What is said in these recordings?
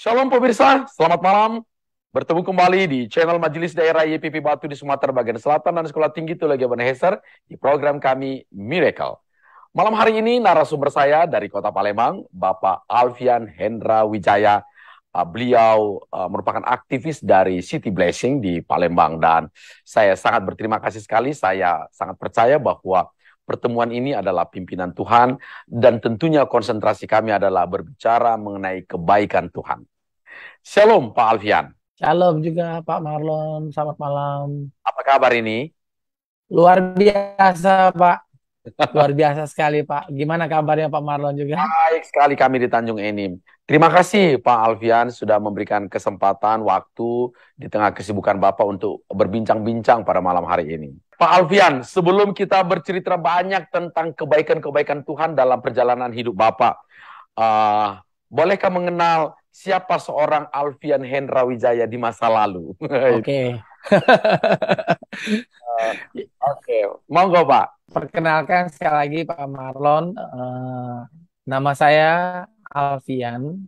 Shalom pemirsa, selamat malam. Bertemu kembali di channel Majelis Daerah YPP Batu di Sumatera bagian Selatan dan Sekolah Tinggi Teologi Ebenezer di program kami Miracle. Malam hari ini narasumber saya dari Kota Palembang, Bapak Alfian Hendra Wijaya. Beliau merupakan aktivis dari City Blessing di Palembang dan saya sangat berterima kasih sekali. Saya sangat percaya bahwa pertemuan ini adalah pimpinan Tuhan dan tentunya konsentrasi kami adalah berbicara mengenai kebaikan Tuhan. Shalom Pak Alfian. Shalom juga Pak Marlon, selamat malam. Apa kabar ini? Luar biasa Pak, luar biasa sekali Pak. Gimana kabarnya Pak Marlon juga? Baik sekali kami di Tanjung Enim. Terima kasih Pak Alfian sudah memberikan kesempatan waktu di tengah kesibukan Bapak untuk berbincang-bincang pada malam hari ini. Pak Alfian, sebelum kita bercerita banyak tentang kebaikan-kebaikan Tuhan dalam perjalanan hidup Bapak, bolehkah mengenal siapa seorang Alfian Hendra Wijaya di masa lalu? Oke. Oke, monggo Pak. Perkenalkan sekali lagi Pak Marlon, nama saya Alfian.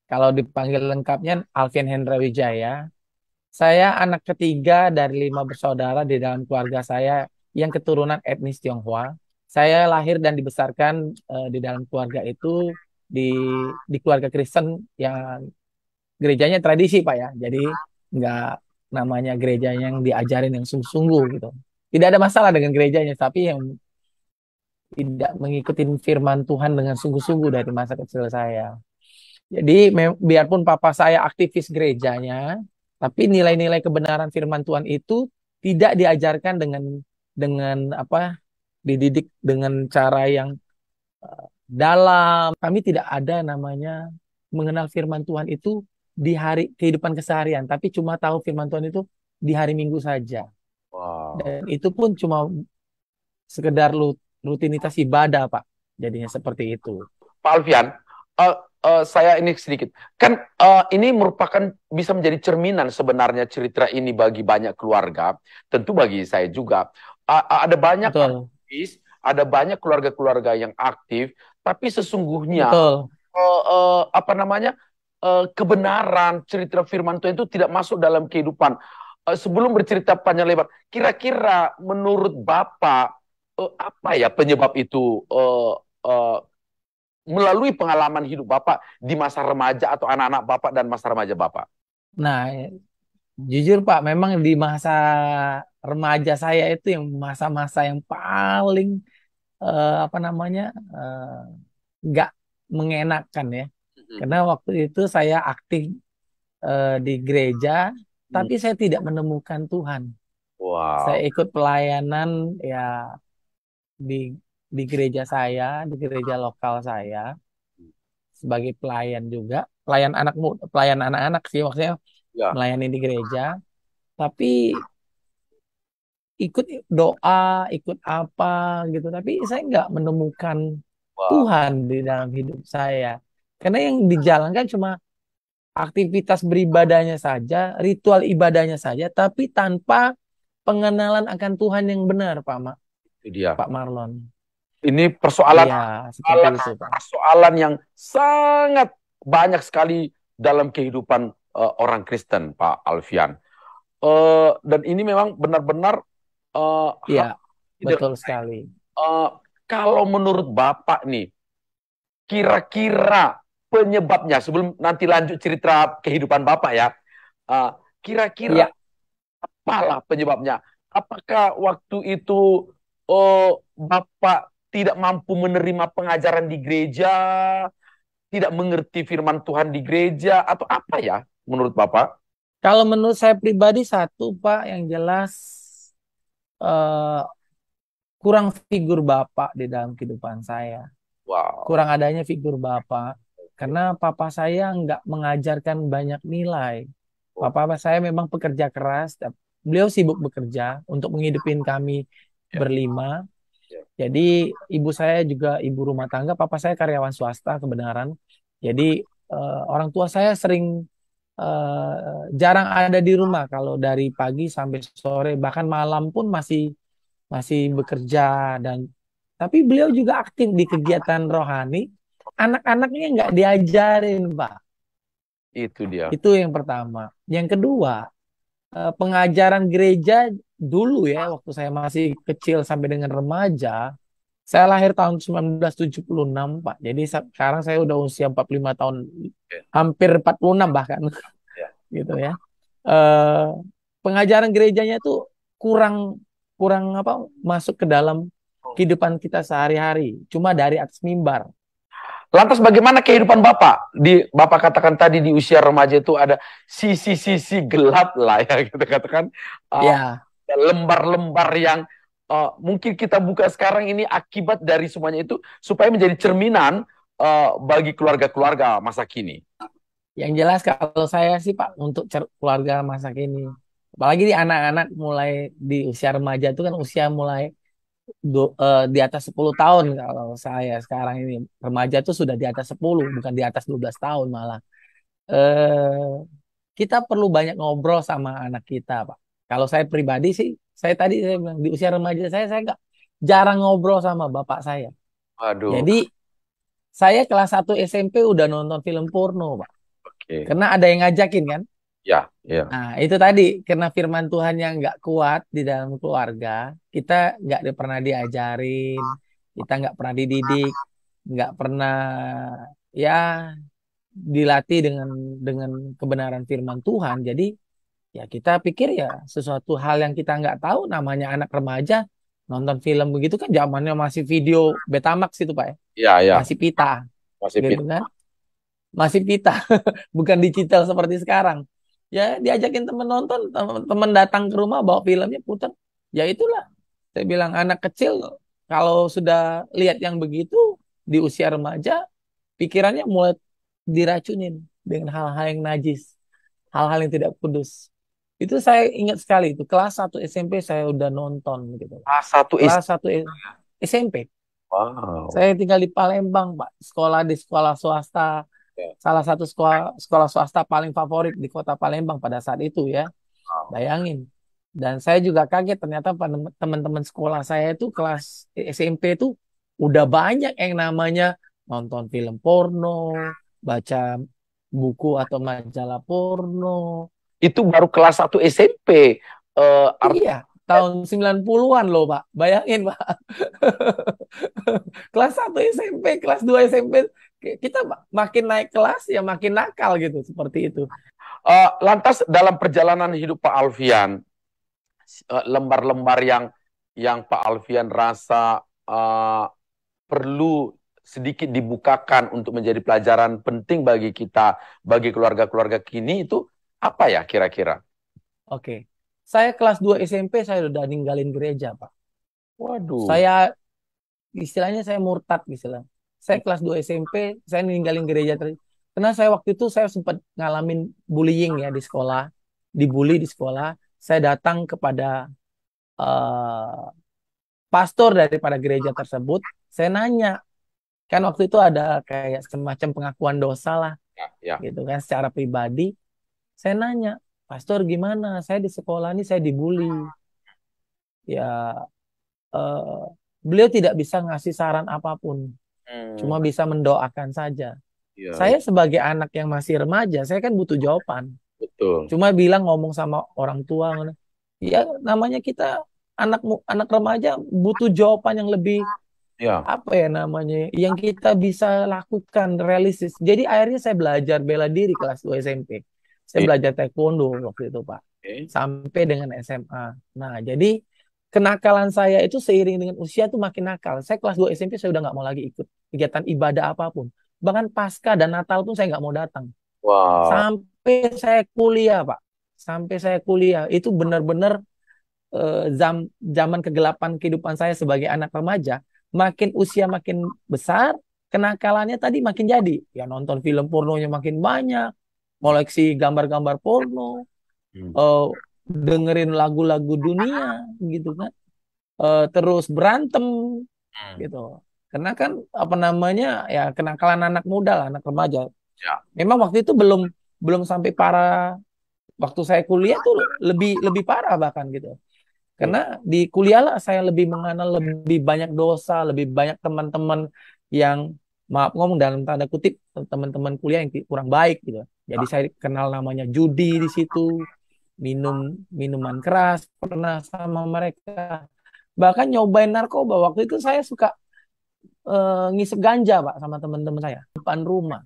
Kalau dipanggil lengkapnya Alfian Hendra Wijaya. Saya anak ketiga dari 5 bersaudara di dalam keluarga saya yang keturunan etnis Tionghoa. Saya lahir dan dibesarkan di dalam keluarga itu di keluarga Kristen yang gerejanya tradisi Pak ya. Jadi nggak namanya gereja yang diajarin yang sungguh-sungguh gitu. Tidak ada masalah dengan gerejanya, tapi yang tidak mengikuti firman Tuhan dengan sungguh-sungguh dari masa kecil saya. Jadi biarpun papa saya aktivis gerejanya, tapi nilai-nilai kebenaran firman Tuhan itu tidak diajarkan dengan apa dididik dengan cara yang dalam. Kami tidak ada namanya mengenal firman Tuhan itu di hari kehidupan keseharian, tapi cuma tahu firman Tuhan itu di hari Minggu saja. Wow. Dan itu pun cuma sekedar rutinitas ibadah, Pak. Jadinya seperti itu. Pak Alfian, eh, saya ini sedikit. Kan ini merupakan bisa menjadi cerminan sebenarnya cerita ini bagi banyak keluarga. Tentu bagi saya juga. Ada banyak Betul, aktivis, ada banyak keluarga-keluarga yang aktif, tapi sesungguhnya betul. apa namanya kebenaran cerita firman Tuhan itu tidak masuk dalam kehidupan. Sebelum bercerita panjang lebar, kira-kira menurut Bapak apa ya penyebab itu melalui pengalaman hidup Bapak di masa remaja atau anak-anak Bapak dan masa remaja Bapak? Nah, jujur Pak, memang di masa remaja saya itu yang masa-masa yang paling apa namanya nggak mengenakan ya. Karena waktu itu saya aktif di gereja, Hmm. tapi saya tidak menemukan Tuhan. Saya Wow. ikut pelayanan ya di gereja saya, di gereja lokal saya sebagai pelayan juga, pelayan pelayan anak-anak sih maksudnya Ya. melayani di gereja. Tapi ikut doa, ikut apa gitu. Tapi saya nggak menemukan Wow. Tuhan di dalam hidup saya. Karena yang dijalankan cuma aktivitas beribadahnya saja, ritual ibadahnya saja, tapi tanpa pengenalan akan Tuhan yang benar, Itu dia. Pak Marlon. Ini persoalan Iya, seperti persoalan itu, Pak. persoalan yang sangat banyak sekali dalam kehidupan orang Kristen, Pak Alfian. Dan ini memang benar-benar Iya, hal tidak betul sekali. eh, kalau menurut Bapak nih, kira-kira penyebabnya sebelum nanti lanjut cerita kehidupan Bapak ya, eh, kira-kira Iya, apalah penyebabnya? Apakah waktu itu oh, Bapak tidak mampu menerima pengajaran di gereja, tidak mengerti firman Tuhan di gereja, atau apa ya menurut Bapak? kalau menurut saya pribadi satu, Pak, yang jelas eh, kurang figur Bapak di dalam kehidupan saya. Wow. Kurang adanya figur Bapak. Karena papa saya nggak mengajarkan banyak nilai. Oh, Papa saya memang pekerja keras. Beliau sibuk bekerja untuk menghidupin kami ya, berlima. ya. Jadi ibu saya juga ibu rumah tangga. Papa saya karyawan swasta kebenaran. Jadi orang tua saya sering jarang ada di rumah. Kalau dari pagi sampai sore bahkan malam pun masih masih bekerja dan tapi beliau juga aktif di kegiatan rohani. Anak-anaknya nggak diajarin, Pak. Itu dia. Itu yang pertama. Yang kedua, pengajaran gereja dulu ya, waktu saya masih kecil sampai dengan remaja, saya lahir tahun 1976, Pak. Jadi sekarang saya udah usia 45 tahun, Ya, hampir 46 bahkan, ya. gitu ya. Eh, Pengajaran gerejanya tuh kurang kurang apa masuk ke dalam kehidupan kita sehari-hari, cuma dari atas mimbar. Lantas bagaimana kehidupan Bapak? Bapak katakan tadi di usia remaja itu ada sisi-sisi gelap lah ya kita katakan, uh, Ya, lembar-lembar yang mungkin kita buka sekarang ini akibat dari semuanya itu supaya menjadi cerminan bagi keluarga-keluarga masa kini. yang jelas kalau saya sih Pak untuk keluarga masa kini, apalagi di anak-anak mulai di usia remaja itu kan usia mulai di atas 10 tahun. Kalau saya sekarang ini remaja tuh sudah di atas 10, bukan di atas 12 tahun malah. Eh, kita perlu banyak ngobrol sama anak kita, Pak. Kalau saya pribadi sih, saya bilang di usia remaja saya nggak jarang ngobrol sama bapak saya. Waduh, Jadi saya kelas 1 SMP udah nonton film porno, Pak. oke. Karena ada yang ngajakin kan. Ya, ya. Nah, itu tadi karena firman Tuhan yang nggak kuat di dalam keluarga, kita nggak pernah diajarin, kita nggak pernah dididik, nggak pernah ya dilatih dengan kebenaran firman Tuhan. Jadi ya kita pikir ya sesuatu hal yang kita nggak tahu, namanya anak remaja nonton film begitu kan, zamannya masih video Betamax itu Pak ya, Ya, ya. masih pita Masih gitu fit. kan, masih pita, bukan digital seperti sekarang. Ya diajakin temen nonton, temen datang ke rumah bawa filmnya putar, ya itulah saya bilang anak kecil kalau sudah lihat yang begitu di usia remaja, pikirannya mulai diracunin dengan hal-hal yang najis, hal-hal yang tidak kudus. Itu saya ingat sekali itu kelas 1 SMP saya udah nonton gitu. A1 Kelas istri. 1 SMP. Wow. Saya tinggal di Palembang, Pak. Sekolah di sekolah swasta, Ya. salah satu sekolah sekolah swasta paling favorit di Kota Palembang pada saat itu ya. Wow. Bayangin. Dan saya juga kaget ternyata teman-teman sekolah saya itu kelas SMP itu udah banyak yang namanya nonton film porno, baca buku atau majalah porno. Itu baru kelas 1 SMP. Iya, tahun 90-an loh, Pak. Bayangin, Pak. Kelas 1 SMP, kelas 2 SMP, kita makin naik kelas ya makin nakal gitu, seperti itu. Lantas dalam perjalanan hidup Pak Alfian, lembar-lembar yang Pak Alfian rasa perlu sedikit dibukakan untuk menjadi pelajaran penting bagi kita, bagi keluarga-keluarga kini itu apa ya kira-kira? Oke. Saya kelas 2 SMP saya udah ninggalin gereja, Pak. Waduh. Saya istilahnya saya murtad istilah. Saya kelas 2 SMP, saya ninggalin gereja karena saya waktu itu saya sempat ngalamin bullying ya di sekolah, dibully di sekolah. Saya datang kepada eh, pastor daripada gereja tersebut. Saya nanya, kan waktu itu ada kayak semacam pengakuan dosa lah, Ya, ya. gitu kan, secara pribadi. Saya nanya, pastor gimana? Saya di sekolah ini saya dibully. Ya, eh, beliau tidak bisa ngasih saran apapun, Hmm, cuma bisa mendoakan saja. ya, Saya sebagai anak yang masih remaja, saya kan butuh jawaban. betul. Cuma bilang ngomong sama orang tua, ya namanya kita anak remaja butuh jawaban yang lebih Ya, apa ya namanya, yang kita bisa lakukan realistis. Jadi akhirnya saya belajar bela diri kelas 2 SMP. Saya iya. belajar taekwondo waktu itu, Pak. Oke. Sampai dengan SMA. Nah, jadi kenakalan saya itu seiring dengan usia tuh makin nakal. Saya kelas 2 SMP saya udah nggak mau lagi ikut kegiatan ibadah apapun. Bahkan Paskah dan Natal pun saya nggak mau datang. Wow. Sampai saya kuliah, Pak. Sampai saya kuliah. Itu benar-benar zaman kegelapan kehidupan saya sebagai anak remaja. Makin usia makin besar, kenakalannya tadi makin jadi. Ya nonton film pornonya makin banyak, koleksi gambar-gambar porno, Hmm. eh, dengerin lagu-lagu dunia, gitu kan. Terus berantem, Hmm. gitu. Karena kan apa namanya ya kenakalan anak muda lah, anak remaja. Ya. Memang waktu itu belum belum sampai parah. Waktu saya kuliah tuh lebih lebih parah bahkan gitu. Karena di kuliah lah saya lebih mengenal lebih banyak dosa, lebih banyak teman-teman yang maaf ngomong dalam tanda kutip teman-teman kuliah yang kurang baik gitu. Jadi saya kenal namanya judi di situ, minum minuman keras pernah sama mereka. Bahkan nyobain narkoba. Waktu itu saya suka ngisep ganja, Pak, sama teman-teman saya depan rumah.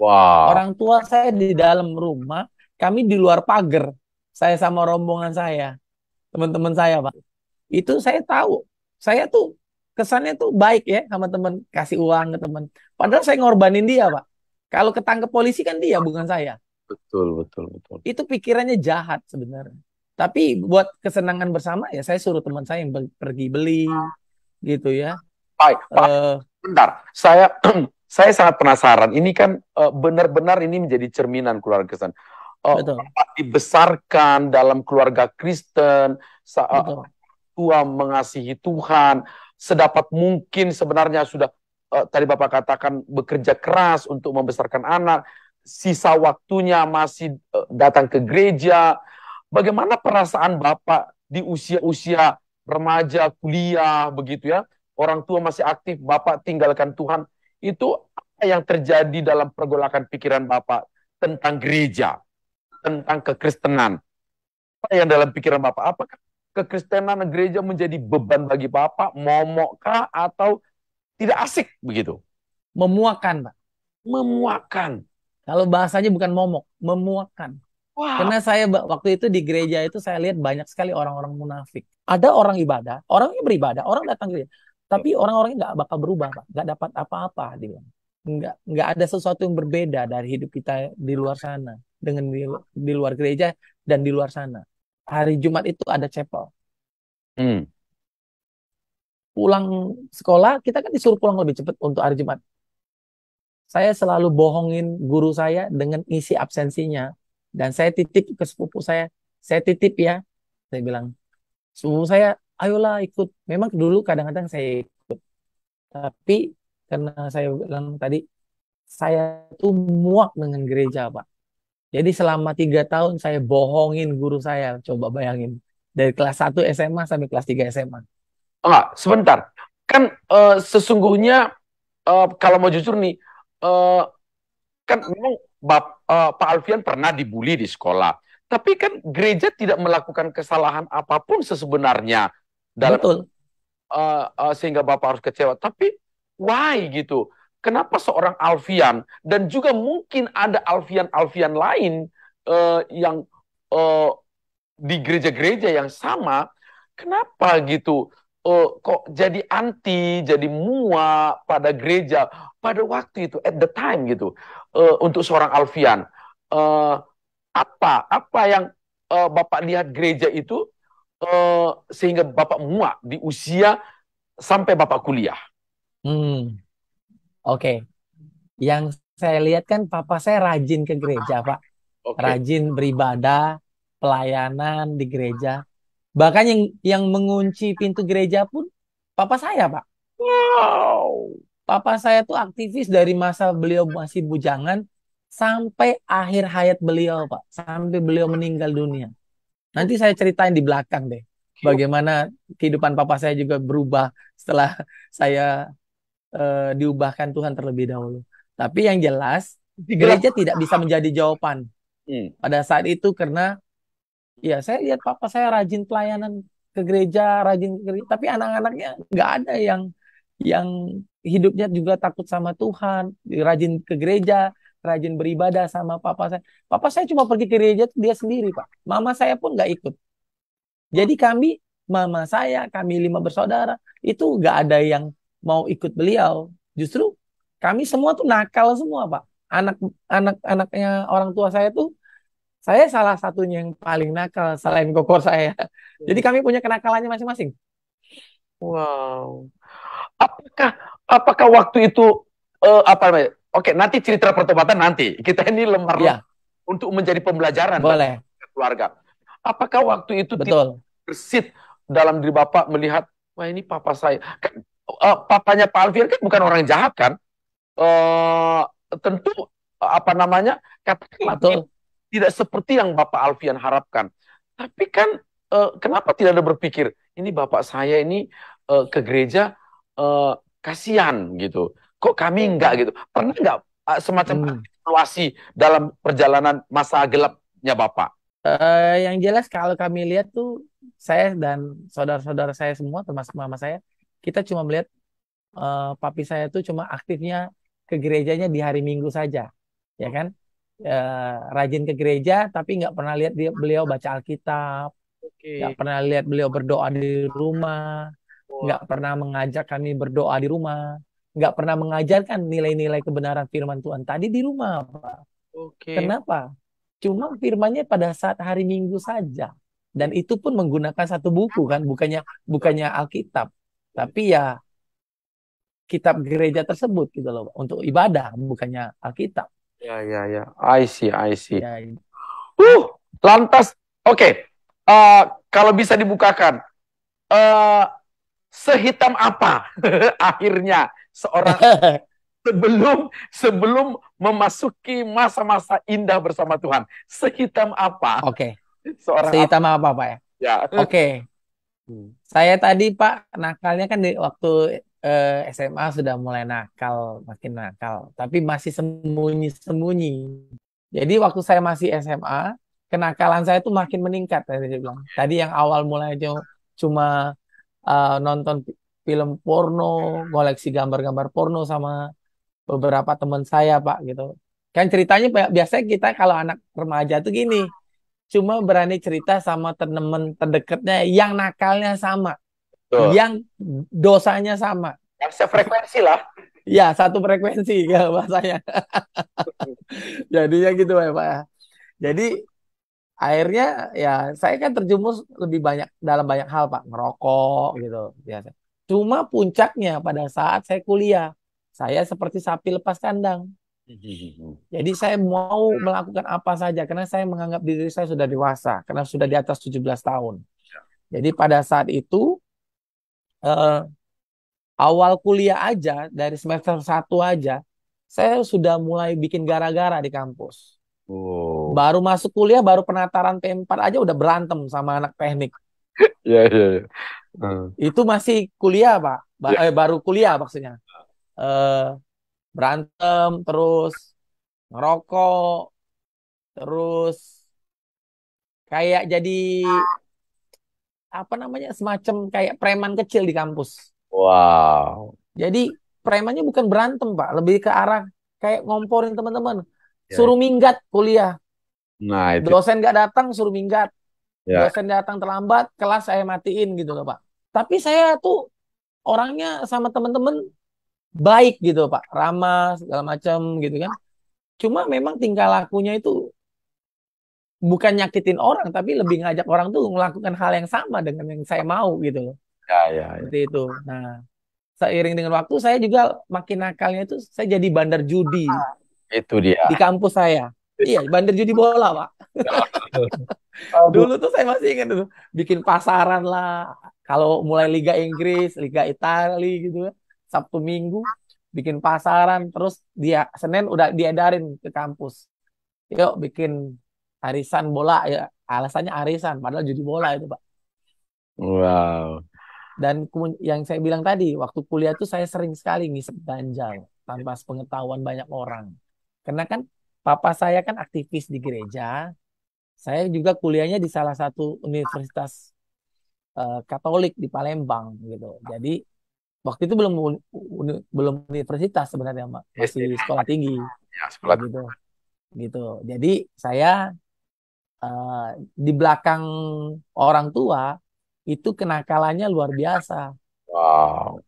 Wow. Orang tua saya di dalam rumah, kami di luar pagar. Saya sama rombongan saya, teman-teman saya, Pak. Itu saya tahu. Saya tuh kesannya tuh baik ya sama teman, kasih uang ke teman. Padahal saya ngorbanin dia, Pak. Kalau ketangkep polisi kan dia, bukan saya. Betul, betul, betul. Itu pikirannya jahat sebenarnya. Tapi buat kesenangan bersama ya saya suruh teman saya yang pergi beli gitu ya. Baik, Pak, Eh bentar. Saya sangat penasaran. Ini kan benar-benar ini menjadi cerminan keluarga Kristen. betul, Bapak dibesarkan dalam keluarga Kristen, betul. tua mengasihi Tuhan, sedapat mungkin sebenarnya sudah tadi Bapak katakan bekerja keras untuk membesarkan anak, sisa waktunya masih datang ke gereja. Bagaimana perasaan Bapak di usia-usia remaja, kuliah, begitu ya? Orang tua masih aktif, Bapak tinggalkan Tuhan. Itu apa yang terjadi dalam pergolakan pikiran Bapak tentang gereja, tentang kekristenan? Apa yang dalam pikiran Bapak? Apakah kekristenan gereja menjadi beban bagi Bapak, momokkah, atau tidak asik begitu? Memuakan, Pak. Memuakan. Kalau bahasanya bukan momok, memuakan. Wah, Karena saya waktu itu di gereja itu saya lihat banyak sekali orang-orang munafik. Ada orang ibadah, orangnya beribadah, orang datang ke gereja. Tapi orang-orangnya nggak bakal berubah, Pak. Nggak dapat apa-apa, dia bilang. Nggak ada sesuatu yang berbeda dari hidup kita di luar sana. Dengan di luar gereja dan di luar sana. Hari Jumat itu ada chapel. hmm. Pulang sekolah, kita kan disuruh pulang lebih cepat untuk hari Jumat. Saya selalu bohongin guru saya dengan isi absensinya. Dan saya titip ke sepupu saya titip ya. Saya bilang, sepupu saya, ayolah ikut. Memang dulu kadang-kadang saya ikut. Tapi karena saya bilang tadi, saya tuh muak dengan gereja, Pak. Jadi selama 3 tahun saya bohongin guru saya. Coba bayangin. Dari kelas 1 SMA sampai kelas 3 SMA. Enggak, sebentar. Kan sesungguhnya kalau mau jujur nih, eh, kan memang Pak Alfian pernah dibully di sekolah. Tapi kan gereja tidak melakukan kesalahan apapun sebenarnya dalam Betul. sehingga Bapak harus kecewa. Tapi why gitu? Kenapa seorang Alfian dan juga mungkin ada Alfian-Alfian lain yang eh, di gereja-gereja yang sama, kenapa gitu? Kok jadi anti, jadi muak pada gereja pada waktu itu, at the time gitu, untuk seorang Alfian. Eh, apa yang Bapak lihat gereja itu sehingga Bapak muak di usia sampai Bapak kuliah? Hmm, oke. Yang saya lihat kan papa saya rajin ke gereja, Pak. Oke. Rajin beribadah, pelayanan di gereja. Bahkan yang mengunci pintu gereja pun papa saya, Pak. Wow. Papa saya tuh aktivis dari masa beliau masih bujangan sampai akhir hayat beliau, Pak. Sampai beliau meninggal dunia. Nanti saya ceritain di belakang deh. Bagaimana kehidupan papa saya juga berubah setelah saya diubahkan Tuhan terlebih dahulu. Tapi yang jelas, Digelar. gereja tidak bisa menjadi jawaban Hmm. pada saat itu karena ya saya lihat papa saya rajin pelayanan ke gereja, rajin ke gereja, tapi anak-anaknya nggak ada yang hidupnya juga takut sama Tuhan, rajin ke gereja, rajin beribadah sama papa saya. Papa saya cuma pergi ke gereja tuh dia sendiri, Pak. Mama saya pun nggak ikut. Jadi mama saya, kami 5 bersaudara, itu nggak ada yang mau ikut beliau. Justru kami semua tuh nakal semua, Pak. Anak-anaknya orang tua saya salah satunya yang paling nakal selain kokor saya. Jadi kami punya kenakalannya masing-masing. Wow. Apakah apakah waktu itu apa namanya? Oke, nanti cerita pertobatan nanti. Kita ini lembar Ya, untuk menjadi pembelajaran bagi boleh. keluarga. Apakah waktu itu tidak Betul. bersit dalam diri Bapak melihat, wah ini papa saya. Kan, papanya Pak Alfian kan bukan orang yang jahat kan? Eh, tentu apa namanya? Katakanlah Betul. tidak seperti yang Bapak Alfian harapkan. Tapi kan kenapa tidak ada berpikir, ini Bapak saya ini ke gereja kasihan gitu. Kok kami enggak gitu? Pernah enggak semacam Hmm. evaluasi dalam perjalanan masa gelapnya Bapak? Yang jelas kalau kami lihat tuh, saya dan saudara-saudara saya semua, termasuk mama saya, kita cuma melihat papi saya tuh cuma aktifnya ke gerejanya di hari Minggu saja, ya kan? Rajin ke gereja, tapi nggak pernah lihat beliau baca Alkitab, nggak Oke. pernah lihat beliau berdoa di rumah, nggak pernah mengajak kami berdoa di rumah, nggak pernah mengajarkan nilai-nilai kebenaran firman Tuhan tadi di rumah, Pak. Oke. Kenapa? Cuma firmannya pada saat hari Minggu saja. Dan itu pun menggunakan satu buku kan, bukannya bukannya Alkitab. Tapi ya kitab gereja tersebut gitu loh, untuk ibadah, bukannya Alkitab. Ya, ya, ya. I see, I see. Ya, Lantas, oke. Kalau bisa dibukakan, eh sehitam apa akhirnya seorang sebelum sebelum memasuki masa-masa indah bersama Tuhan? Sehitam apa oke. seorang Sehitam apa Pak ya? ya? Oke. Saya tadi Pak nakalnya kan di waktu SMA sudah mulai nakal, makin nakal, tapi masih sembunyi-sembunyi. Jadi waktu saya masih SMA, kenakalan saya tuh makin meningkat tadi saya bilang. Tadi yang awal mulai cuma nonton film porno, koleksi gambar-gambar porno sama beberapa teman saya Pak gitu. Kan ceritanya biasanya kita kalau anak remaja tuh gini, cuma berani cerita sama teman terdekatnya yang nakalnya sama, Tuh. yang dosanya sama. Yang sefrekuensi lah. Ya, satu frekuensi ya bahasanya. Jadinya gitu ya Pak ya. Jadi akhirnya ya saya kan terjumus lebih banyak dalam banyak hal Pak, ngerokok gitu biasa. Cuma puncaknya pada saat saya kuliah, saya seperti sapi lepas kandang. Jadi saya mau melakukan apa saja karena saya menganggap diri saya sudah dewasa, karena sudah di atas 17 tahun. Jadi pada saat itu eh, awal kuliah aja, dari semester 1 aja, saya sudah mulai bikin gara-gara di kampus. Oh. Baru masuk kuliah, baru penataran P4 aja udah berantem sama anak teknik. Ya, ya, ya. Itu masih kuliah, Pak. Ya. Baru kuliah maksudnya. Eh, Berantem, terus ngerokok, terus kayak jadi apa namanya, semacam kayak preman kecil di kampus. Wow. Jadi premannya bukan berantem, Pak, lebih ke arah kayak ngomporin teman-teman. Ya. Suruh minggat kuliah. Nah, itu. Dosen nggak datang, suruh minggat. Ya. Dosen datang terlambat, kelas saya matiin gitu loh, Pak. Tapi saya tuh orangnya sama teman-teman baik gitu, Pak. Ramah, segala macam gitu kan. Cuma memang tingkah lakunya itu bukan nyakitin orang, tapi lebih ngajak orang tuh melakukan hal yang sama dengan yang saya mau gitu loh. Ya, ya, ya. Seperti itu. Nah, seiring dengan waktu saya juga makin nakalnya itu saya jadi bandar judi Itu dia. di kampus saya. Iya, bandar judi bola, Pak. Aduh. Dulu tuh saya masih ingat tuh, bikin pasaran lah. Kalau mulai Liga Inggris, Liga Italia gitu ya, Sabtu Minggu bikin pasaran, terus dia Senin udah diedarin ke kampus. Yuk bikin arisan bola ya, alasannya arisan, padahal judi bola itu Pak. Wow. Dan yang saya bilang tadi, waktu kuliah tuh saya sering sekali ngisep ganjal tanpa pengetahuan banyak orang. Karena kan papa saya kan aktivis di gereja, saya juga kuliahnya di salah satu universitas Katolik di Palembang gitu. Jadi waktu itu belum universitas sebenarnya, Mbak. Masih sekolah tinggi. Ya, sekolah Gitu. Gitu. Jadi saya di belakang orang tua itu kenakalannya luar biasa. Wow.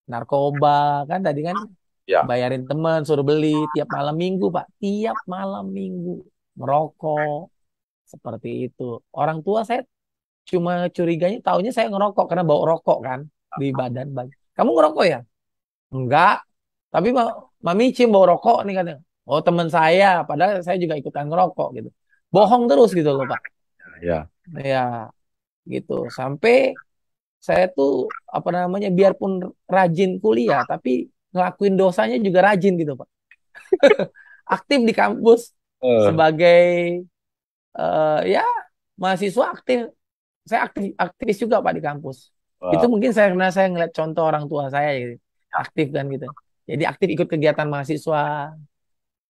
Narkoba kan tadi kan, Ya. bayarin teman suruh beli tiap malam minggu, Pak. Tiap malam minggu merokok seperti itu. Orang tua saya cuma curiganya taunya saya ngerokok karena bau rokok kan di badan. Kamu ngerokok ya? Enggak. Tapi Mami cium bau rokok nih katanya. Oh, teman saya, padahal saya juga ikutan ngerokok gitu. Bohong terus gitu loh, Pak. Ya. Ya, gitu. Sampai saya tuh apa namanya, biarpun rajin kuliah tapi ngelakuin dosanya juga rajin gitu, Pak. Aktif di kampus sebagai ya mahasiswa aktif. Saya aktivis juga Pak di kampus. Wow. Itu mungkin karena saya ngeliat contoh orang tua saya gitu, aktif kan gitu. Jadi aktif ikut kegiatan mahasiswa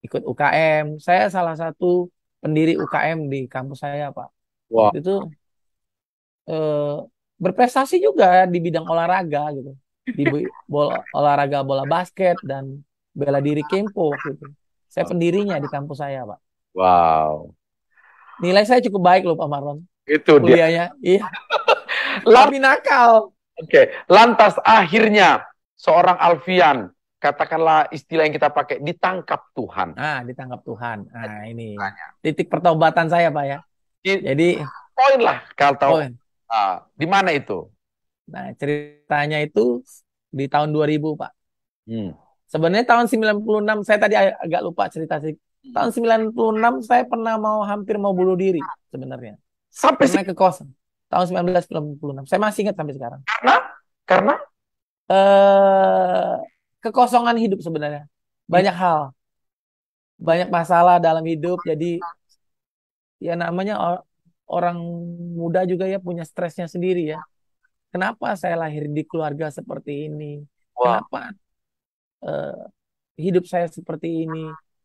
ikut UKM. Saya salah satu pendiri UKM di kampus saya, Pak. Wah, Waktu itu eh, berprestasi juga di bidang olahraga gitu. Di olahraga bola basket dan bela diri Kempo waktu itu. Saya pendirinya di kampus saya, Pak. wow. Nilai saya cukup baik loh, Pak Marlon. Itu dia. Kuliahnya. Iya, Lan- tapi nakal. Oke, lantas akhirnya seorang Alfian, katakanlah istilah yang kita pakai, ditangkap Tuhan. Ditangkap Tuhan. Nah, ini titik pertobatan saya, Pak ya. Di Jadi, poin lah kalau tahu, oh, di mana itu? nah ceritanya itu di tahun 2000, Pak. Hmm. Sebenarnya tahun 96, saya tadi agak lupa cerita sih. Tahun 96 saya pernah hampir mau bunuh diri sebenarnya. Sampai Karena kekosongan. Tahun 1996. Saya masih ingat sampai sekarang. karena Eh Kekosongan hidup sebenarnya. Banyak hal, banyak masalah dalam hidup. Jadi ya namanya orang muda juga ya punya stresnya sendiri ya. Kenapa saya lahir di keluarga seperti ini? wah, Kenapa eh, hidup saya seperti ini?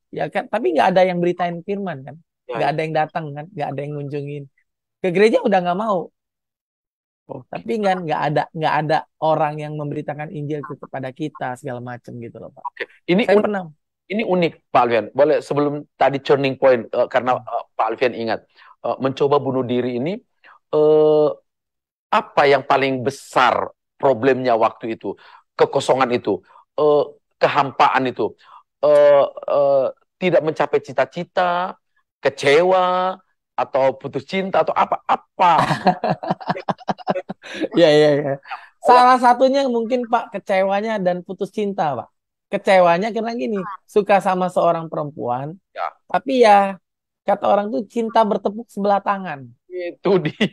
Ya kan, tapi nggak ada yang beritain firman kan, ya, nggak ada yang datang kan, nggak ada yang ngunjungin. Ke gereja udah nggak mau, oke. tapi kan nggak ada orang yang memberitakan Injil kepada kita segala macam gitu loh Pak. Ini Saya pernah, ini unik Pak Alfian. Boleh sebelum tadi turning point karena Pak Alfian ingat mencoba bunuh diri ini eh, apa yang paling besar problemnya waktu itu? Kekosongan itu, eh, kehampaan itu, eh, eh, tidak mencapai cita-cita, kecewa, atau putus cinta atau apa? Apa? ya ya ya. Salah satunya mungkin Pak kecewanya dan putus cinta Pak. Kecewanya karena gini, suka sama seorang perempuan, Ya, tapi ya kata orang tuh cinta bertepuk sebelah tangan. itu dia.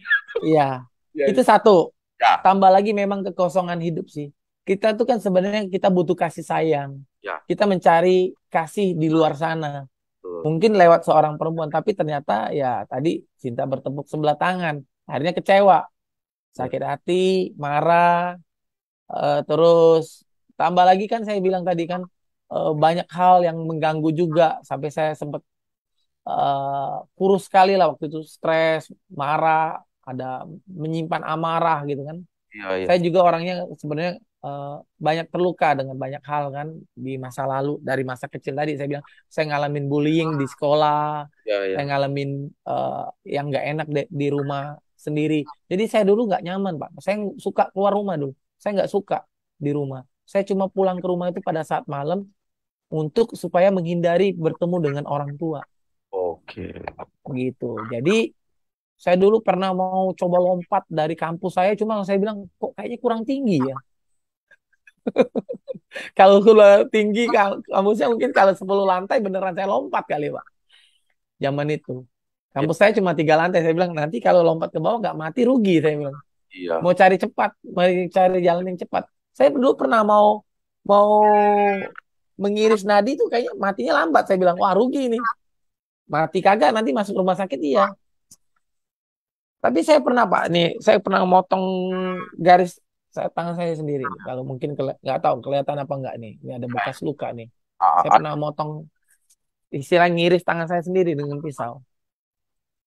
Iya, Ya, itu satu. ya, Tambah lagi memang kekosongan hidup sih. Kita tuh kan sebenarnya kita butuh kasih sayang. ya. Kita mencari kasih di luar sana. Betul. Mungkin lewat seorang perempuan, tapi ternyata ya tadi cinta bertepuk sebelah tangan. Akhirnya kecewa, Ya. sakit hati, marah, terus tambah lagi kan saya bilang tadi kan banyak hal yang mengganggu juga sampai saya sempat kurus sekali lah waktu itu, stres, marah, ada menyimpan amarah gitu kan. Iya, iya. Saya juga orangnya sebenarnya eh, banyak terluka dengan banyak hal kan di masa lalu dari masa kecil tadi saya bilang saya ngalamin bullying di sekolah, Iya, iya. saya ngalamin yang nggak enak di rumah sendiri. Jadi saya dulu nggak nyaman Pak. Saya suka keluar rumah dulu. Saya nggak suka di rumah. Saya cuma pulang ke rumah itu pada saat malam untuk supaya menghindari bertemu dengan orang tua Oke. gitu. Jadi saya dulu pernah mau coba lompat dari kampus saya, cuma saya bilang kok kayaknya kurang tinggi ya. Kalau tinggi, kampusnya mungkin kalau 10 lantai beneran saya lompat kali Pak. Zaman itu. Kampus saya cuma 3 lantai. Saya bilang nanti kalau lompat ke bawah nggak mati rugi. Saya bilang Iya. mau cari cepat, mau cari jalan yang cepat. Saya dulu pernah mau mau mengiris nadi itu kayaknya matinya lambat. Saya bilang wah rugi ini. Mati kagak nanti masuk rumah sakit iya. Tapi saya pernah Pak, nih saya pernah motong garis tangan saya sendiri. Kalau mungkin nggak tahu kelihatan apa nggak nih. Ini ada bekas luka nih. Ah, Saya ah, pernah motong istilah ngiris tangan saya sendiri dengan pisau.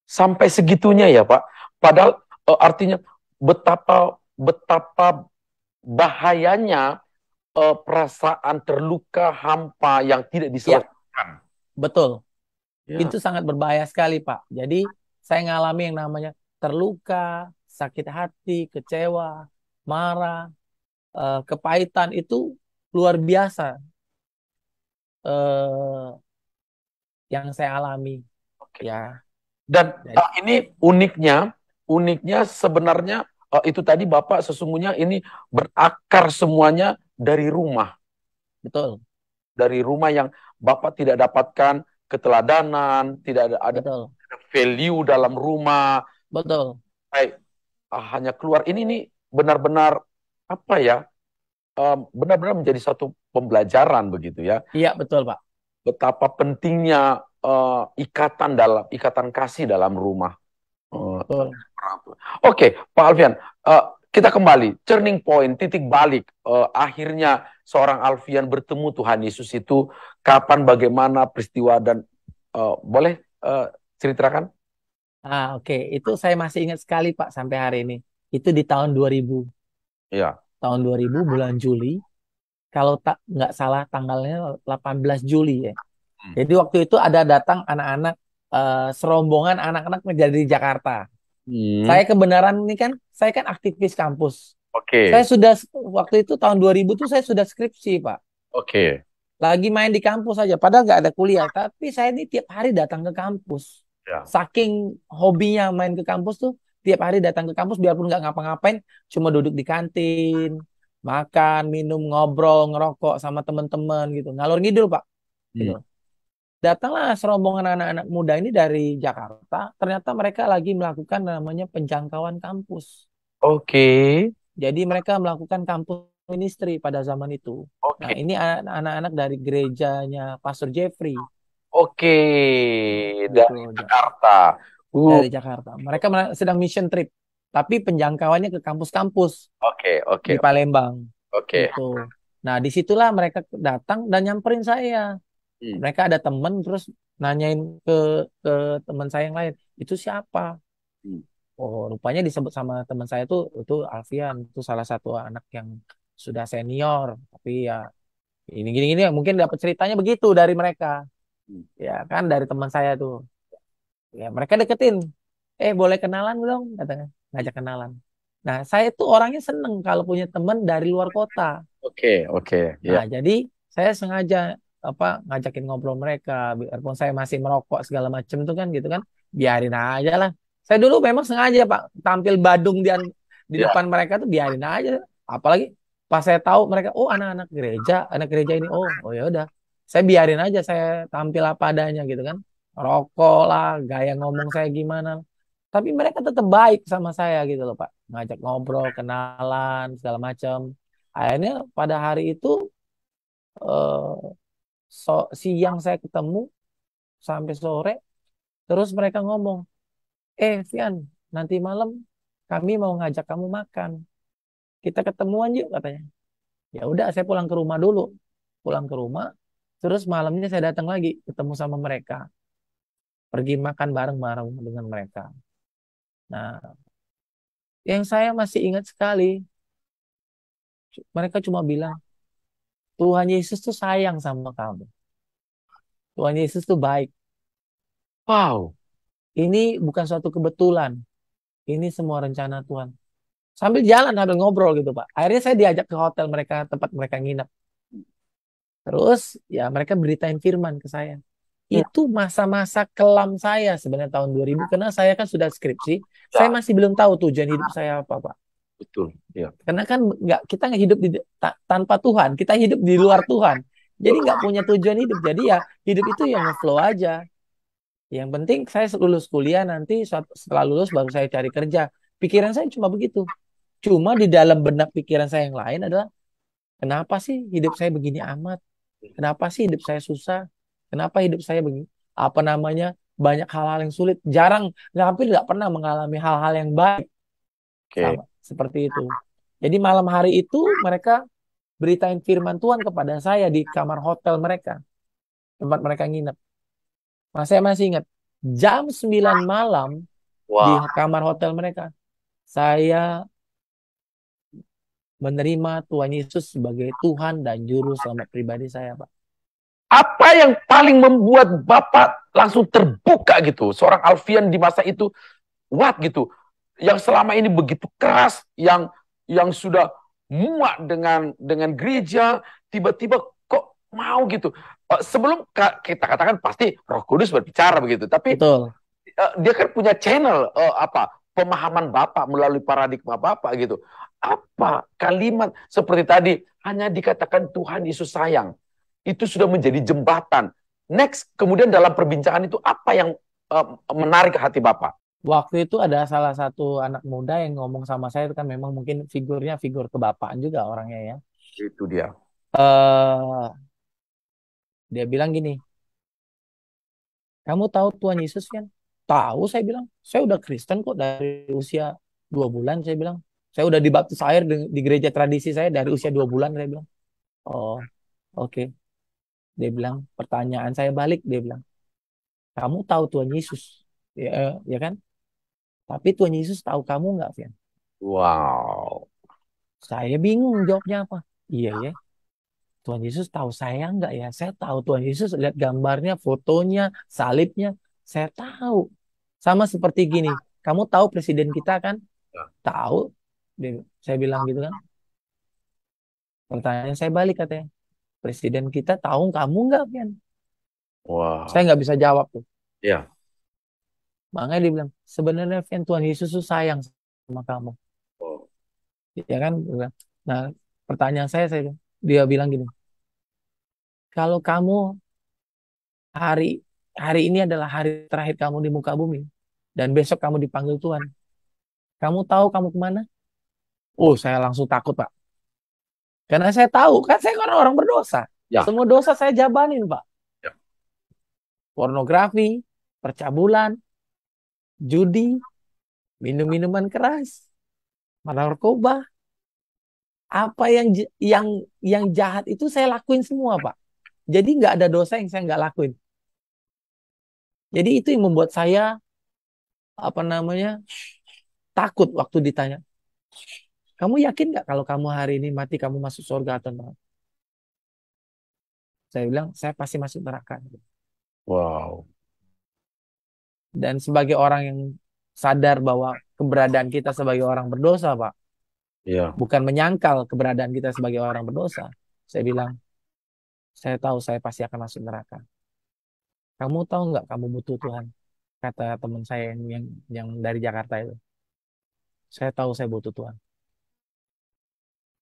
Sampai segitunya ya, Pak. Padahal artinya betapa betapa bahayanya perasaan terluka hampa yang tidak Ya, diselesaikan. betul. Ya. Itu sangat berbahaya sekali, Pak. Jadi saya ngalami yang namanya terluka, sakit hati, kecewa, marah, kepahitan itu luar biasa eh, yang saya alami. Oke. Ya, Dan jadi ini uniknya sebenarnya itu tadi Bapak sesungguhnya ini berakar semuanya dari rumah. betul, Dari rumah yang Bapak tidak dapatkan keteladanan, tidak ada betul, value dalam rumah. betul. Baik, hanya keluar ini nih benar-benar apa ya? Benar-benar menjadi satu pembelajaran begitu ya. Iya, betul, Pak. Betapa pentingnya ikatan kasih dalam rumah. Eh, Betul. Oke, Pak Alfian, kita kembali, turning point, titik balik. Akhirnya seorang Alfian bertemu Tuhan Yesus itu kapan, bagaimana peristiwa dan boleh ceritakan? Oke. Itu saya masih ingat sekali Pak sampai hari ini. Itu di tahun 2000. Ya. Tahun 2000 bulan Juli. Kalau tak nggak salah tanggalnya 18 Juli ya. Hmm. Jadi waktu itu ada datang anak-anak, serombongan anak-anak menjadi di Jakarta. Hmm. Saya kebenaran ini kan, saya kan aktivis kampus. Saya Oke. sudah, waktu itu tahun 2000 tuh saya sudah skripsi Pak. Oke. Lagi main di kampus aja, padahal nggak ada kuliah. Tapi saya ini tiap hari datang ke kampus. Ya. Saking hobinya main ke kampus tuh, tiap hari datang ke kampus biarpun nggak ngapa-ngapain, cuma duduk di kantin, makan, minum, ngobrol, ngerokok sama teman-teman gitu. Ngalor ngidul Pak. Gitu. Hmm. Datanglah serombongan anak-anak muda ini dari Jakarta. Ternyata mereka lagi melakukan namanya penjangkauan kampus. Oke. Jadi mereka melakukan kampus ministry pada zaman itu. Nah, Oke. ini anak-anak dari gerejanya Pastor Jeffrey Oke. gitu. Dari Jakarta. Dari Jakarta. Mereka sedang mission trip, tapi penjangkauannya ke kampus-kampus Oke. Oke. di Palembang Oke. gitu. Nah, disitulah mereka datang dan nyamperin saya. Hmm. Mereka ada temen terus nanyain ke teman saya yang lain, itu siapa? Hmm. Oh, rupanya disebut sama teman saya tuh itu Alfian, itu salah satu anak yang sudah senior. Tapi ya ini gini-gini mungkin dapat ceritanya begitu dari mereka. Hmm. Ya kan dari teman saya tuh. Ya mereka deketin. Boleh kenalan dong katanya. Ngajak kenalan. Nah, saya tuh orangnya seneng kalau punya teman dari luar kota. Oke. Oke. Ya. Nah, jadi saya sengaja ngajakin ngobrol mereka, biarpun saya masih merokok segala macam tuh kan gitu kan, biarin aja lah. Saya dulu memang sengaja Pak tampil badung di Ya. depan mereka tuh biarin aja. Apalagi pas saya tahu mereka, oh anak gereja ini, oh ya udah, saya biarin aja, saya tampil apa adanya gitu kan, rokok lah, gaya ngomong saya gimana. Tapi mereka tetap baik sama saya gitu loh Pak, ngajak ngobrol, kenalan segala macam. Akhirnya pada hari itu eh, siang saya ketemu sampai sore, terus mereka ngomong, Vian, nanti malam kami mau ngajak kamu makan, kita ketemuan yuk katanya. Ya udah, saya pulang ke rumah dulu, pulang ke rumah, terus malamnya saya datang lagi ketemu sama mereka, pergi makan bareng-bareng dengan mereka. Nah, yang saya masih ingat sekali, mereka cuma bilang, Tuhan Yesus tuh sayang sama kamu, Tuhan Yesus tuh baik. Wow. Ini bukan suatu kebetulan, ini semua rencana Tuhan. Sambil jalan, sambil ngobrol gitu Pak. Akhirnya saya diajak ke hotel mereka, tempat mereka nginep. Terus ya mereka beritain firman ke saya. Hmm. Itu masa-masa kelam saya sebenarnya tahun 2000. Karena saya kan sudah skripsi. Saya Ya. masih belum tahu tujuan hidup saya apa Pak. Betul. Ya. Karena kan kita nggak hidup tanpa Tuhan. Kita hidup di luar Tuhan. Jadi nggak punya tujuan hidup. Jadi ya hidup itu yang nge-flow aja. Yang penting saya lulus kuliah nanti, setelah lulus baru saya cari kerja. Pikiran saya cuma begitu. Cuma di dalam benak pikiran saya yang lain adalah, kenapa sih hidup saya begini amat? Kenapa sih hidup saya susah? Kenapa hidup saya begini? Apa namanya? Banyak hal-hal yang sulit. Jarang, hampir nggak pernah mengalami hal-hal yang baik. Oke. Sama seperti itu. Jadi malam hari itu mereka beritain firman Tuhan kepada saya di kamar hotel mereka, tempat mereka nginep. Nah, saya masih ingat jam 9 malam di Wah. kamar hotel mereka, saya menerima Tuhan Yesus sebagai Tuhan dan Juru Selamat pribadi saya, Pak. Apa yang paling membuat Bapak langsung terbuka gitu? Seorang Alfian di masa itu, what gitu? Yang selama ini begitu keras, yang sudah muak dengan gereja, tiba-tiba kok mau gitu. Sebelum kita katakan pasti Roh Kudus berbicara begitu, tapi Betul. dia kan punya channel pemahaman Bapak melalui paradigma Bapak gitu. Apa kalimat seperti tadi hanya dikatakan Tuhan Yesus sayang, itu sudah menjadi jembatan. Next, kemudian dalam perbincangan itu apa yang menarik hati Bapak? Waktu itu ada salah satu anak muda yang ngomong sama saya, itu kan memang mungkin figurnya figur kebapaan juga orangnya ya. Itu dia. eh Dia bilang gini, kamu tahu Tuhan Yesus kan? Tahu, saya bilang. Saya udah Kristen kok dari usia 2 bulan, saya bilang. Saya udah dibaptis air di gereja tradisi saya dari usia 2 bulan. Saya bilang, oh oke. Dia bilang, pertanyaan saya balik. Dia bilang, kamu tahu Tuhan Yesus? Ya, ya kan? Tapi Tuhan Yesus tahu kamu nggak, Fian? Wow. Saya bingung jawabnya apa. Iya ya, Tuhan Yesus tahu saya nggak ya? Saya tahu Tuhan Yesus, lihat gambarnya, fotonya, salibnya. Saya tahu. Sama seperti gini. Kamu tahu presiden kita kan? Ya. Tahu. Saya bilang gitu kan. Pertanyaan saya balik katanya. Presiden kita tahu kamu nggak, Fian? Saya Wow. nggak bisa jawab tuh. Ya. Makanya dia bilang, sebenarnya Fian, Tuhan Yesus tuh sayang sama kamu. Oh. Ya kan? Dia bilang. Nah, pertanyaan saya bilang, dia bilang gini, kalau kamu hari hari ini adalah hari terakhir kamu di muka bumi dan besok kamu dipanggil Tuhan, kamu tahu kamu kemana? Oh, Wah. saya langsung takut, Pak. Karena saya tahu, kan saya kan orang berdosa. Ya. Semua dosa saya jabanin, Pak. Ya. Pornografi, percabulan, judi, minum-minuman keras, narkoba, apa yang jahat itu saya lakuin semua, Pak. Jadi nggak ada dosa yang saya nggak lakuin. Jadi itu yang membuat saya apa namanya takut waktu ditanya, kamu yakin nggak kalau kamu hari ini mati kamu masuk surga atau neraka? Saya bilang saya pasti masuk neraka. Wow. Dan sebagai orang yang sadar bahwa keberadaan kita sebagai orang berdosa, Pak, Ya. bukan menyangkal keberadaan kita sebagai orang berdosa. Saya bilang, saya tahu saya pasti akan masuk neraka. Kamu tahu nggak kamu butuh Tuhan? Kata teman saya yang dari Jakarta itu. Saya tahu saya butuh Tuhan.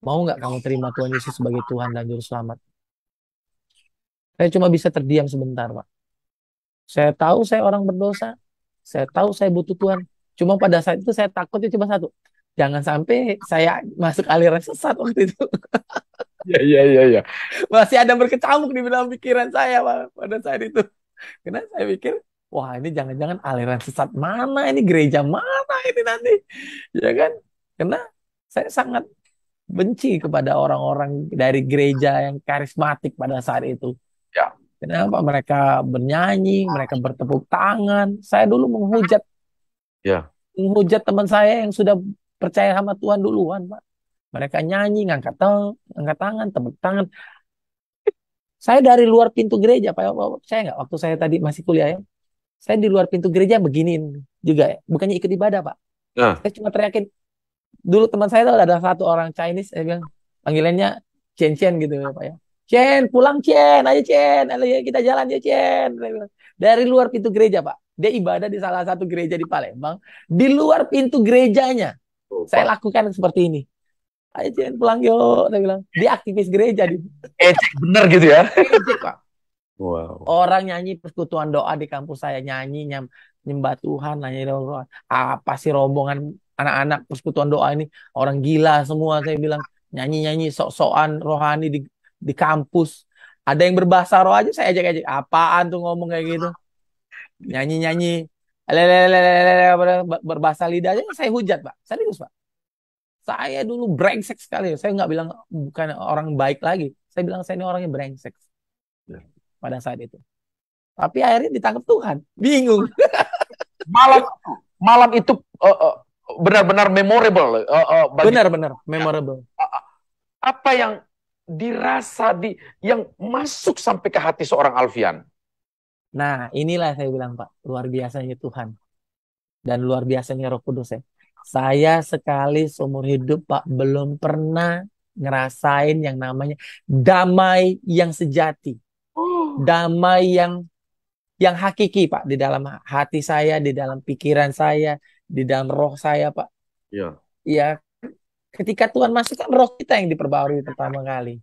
Mau nggak kamu terima Tuhan Yesus sebagai Tuhan dan Juru Selamat? Saya cuma bisa terdiam sebentar, Pak. Saya tahu saya orang berdosa. Saya tahu saya butuh Tuhan. Cuma pada saat itu saya takutnya cuma satu. Jangan sampai saya masuk aliran sesat waktu itu. Ya, ya, ya, ya. Masih ada berkecamuk di dalam pikiran saya, Pak, pada saat itu. Karena saya pikir, wah ini jangan-jangan aliran sesat mana, ini gereja mana ini nanti. Ya kan? Karena saya sangat benci kepada orang-orang dari gereja yang karismatik pada saat itu. Ya. Kenapa mereka bernyanyi, mereka bertepuk tangan. Saya dulu Ya. menghujat teman saya yang sudah percaya sama Tuhan duluan, Pak. Mereka nyanyi, ngangkat tangan, tepuk tangan. Saya dari luar pintu gereja, Pak. Saya nggak, waktu saya tadi masih kuliah ya, saya di luar pintu gereja beginiin juga ya. Bukannya ikut ibadah, Pak. Nah. Saya cuma teriakin. Dulu teman saya tuh ada satu orang Chinese, saya bilang, panggilannya Chen Chen gitu ya, Pak ya. Chen, pulang Chen, ayo Chen, ayo kita jalan ya Chen. Saya bilang. Dari luar pintu gereja, Pak. Dia ibadah di salah satu gereja di Palembang. Di luar pintu gerejanya, Oh, saya Pak. lakukan seperti ini. Ayo Chen, pulang yuk. Saya bilang, dia aktivis gereja di Ejek bener gitu ya. ejek, Pak. Wow. Orang nyanyi persekutuan doa di kampus saya, nyanyi nyembah Tuhan, nyanyi doa. Apa sih rombongan anak-anak persekutuan doa ini orang gila semua, saya bilang, nyanyi-nyanyi sok-sokan rohani di kampus. Ada yang berbahasa roh aja saya ajak-ajak. Apaan tuh ngomong kayak gitu? Nyanyi-nyanyi berbahasa lidah aja saya hujat, Pak. Serius, Pak. Saya dulu brengsek sekali. Saya nggak bilang bukan orang baik lagi. Saya bilang saya ini orangnya brengsek Ya. pada saat itu. Tapi akhirnya ditangkap Tuhan. Bingung. Malam malam itu benar-benar memorable bagi Benar-benar memorable. apa yang dirasa yang masuk sampai ke hati seorang Alfian. Nah, inilah saya bilang, Pak, luar biasanya Tuhan dan luar biasanya Roh Kudus ya. Saya sekali seumur hidup, Pak, belum pernah ngerasain yang namanya damai yang sejati, Oh. damai yang hakiki, Pak, di dalam hati saya, di dalam pikiran saya, di dalam roh saya, Pak. Ya. Ya, ketika Tuhan masuk kan roh kita yang diperbarui pertama kali.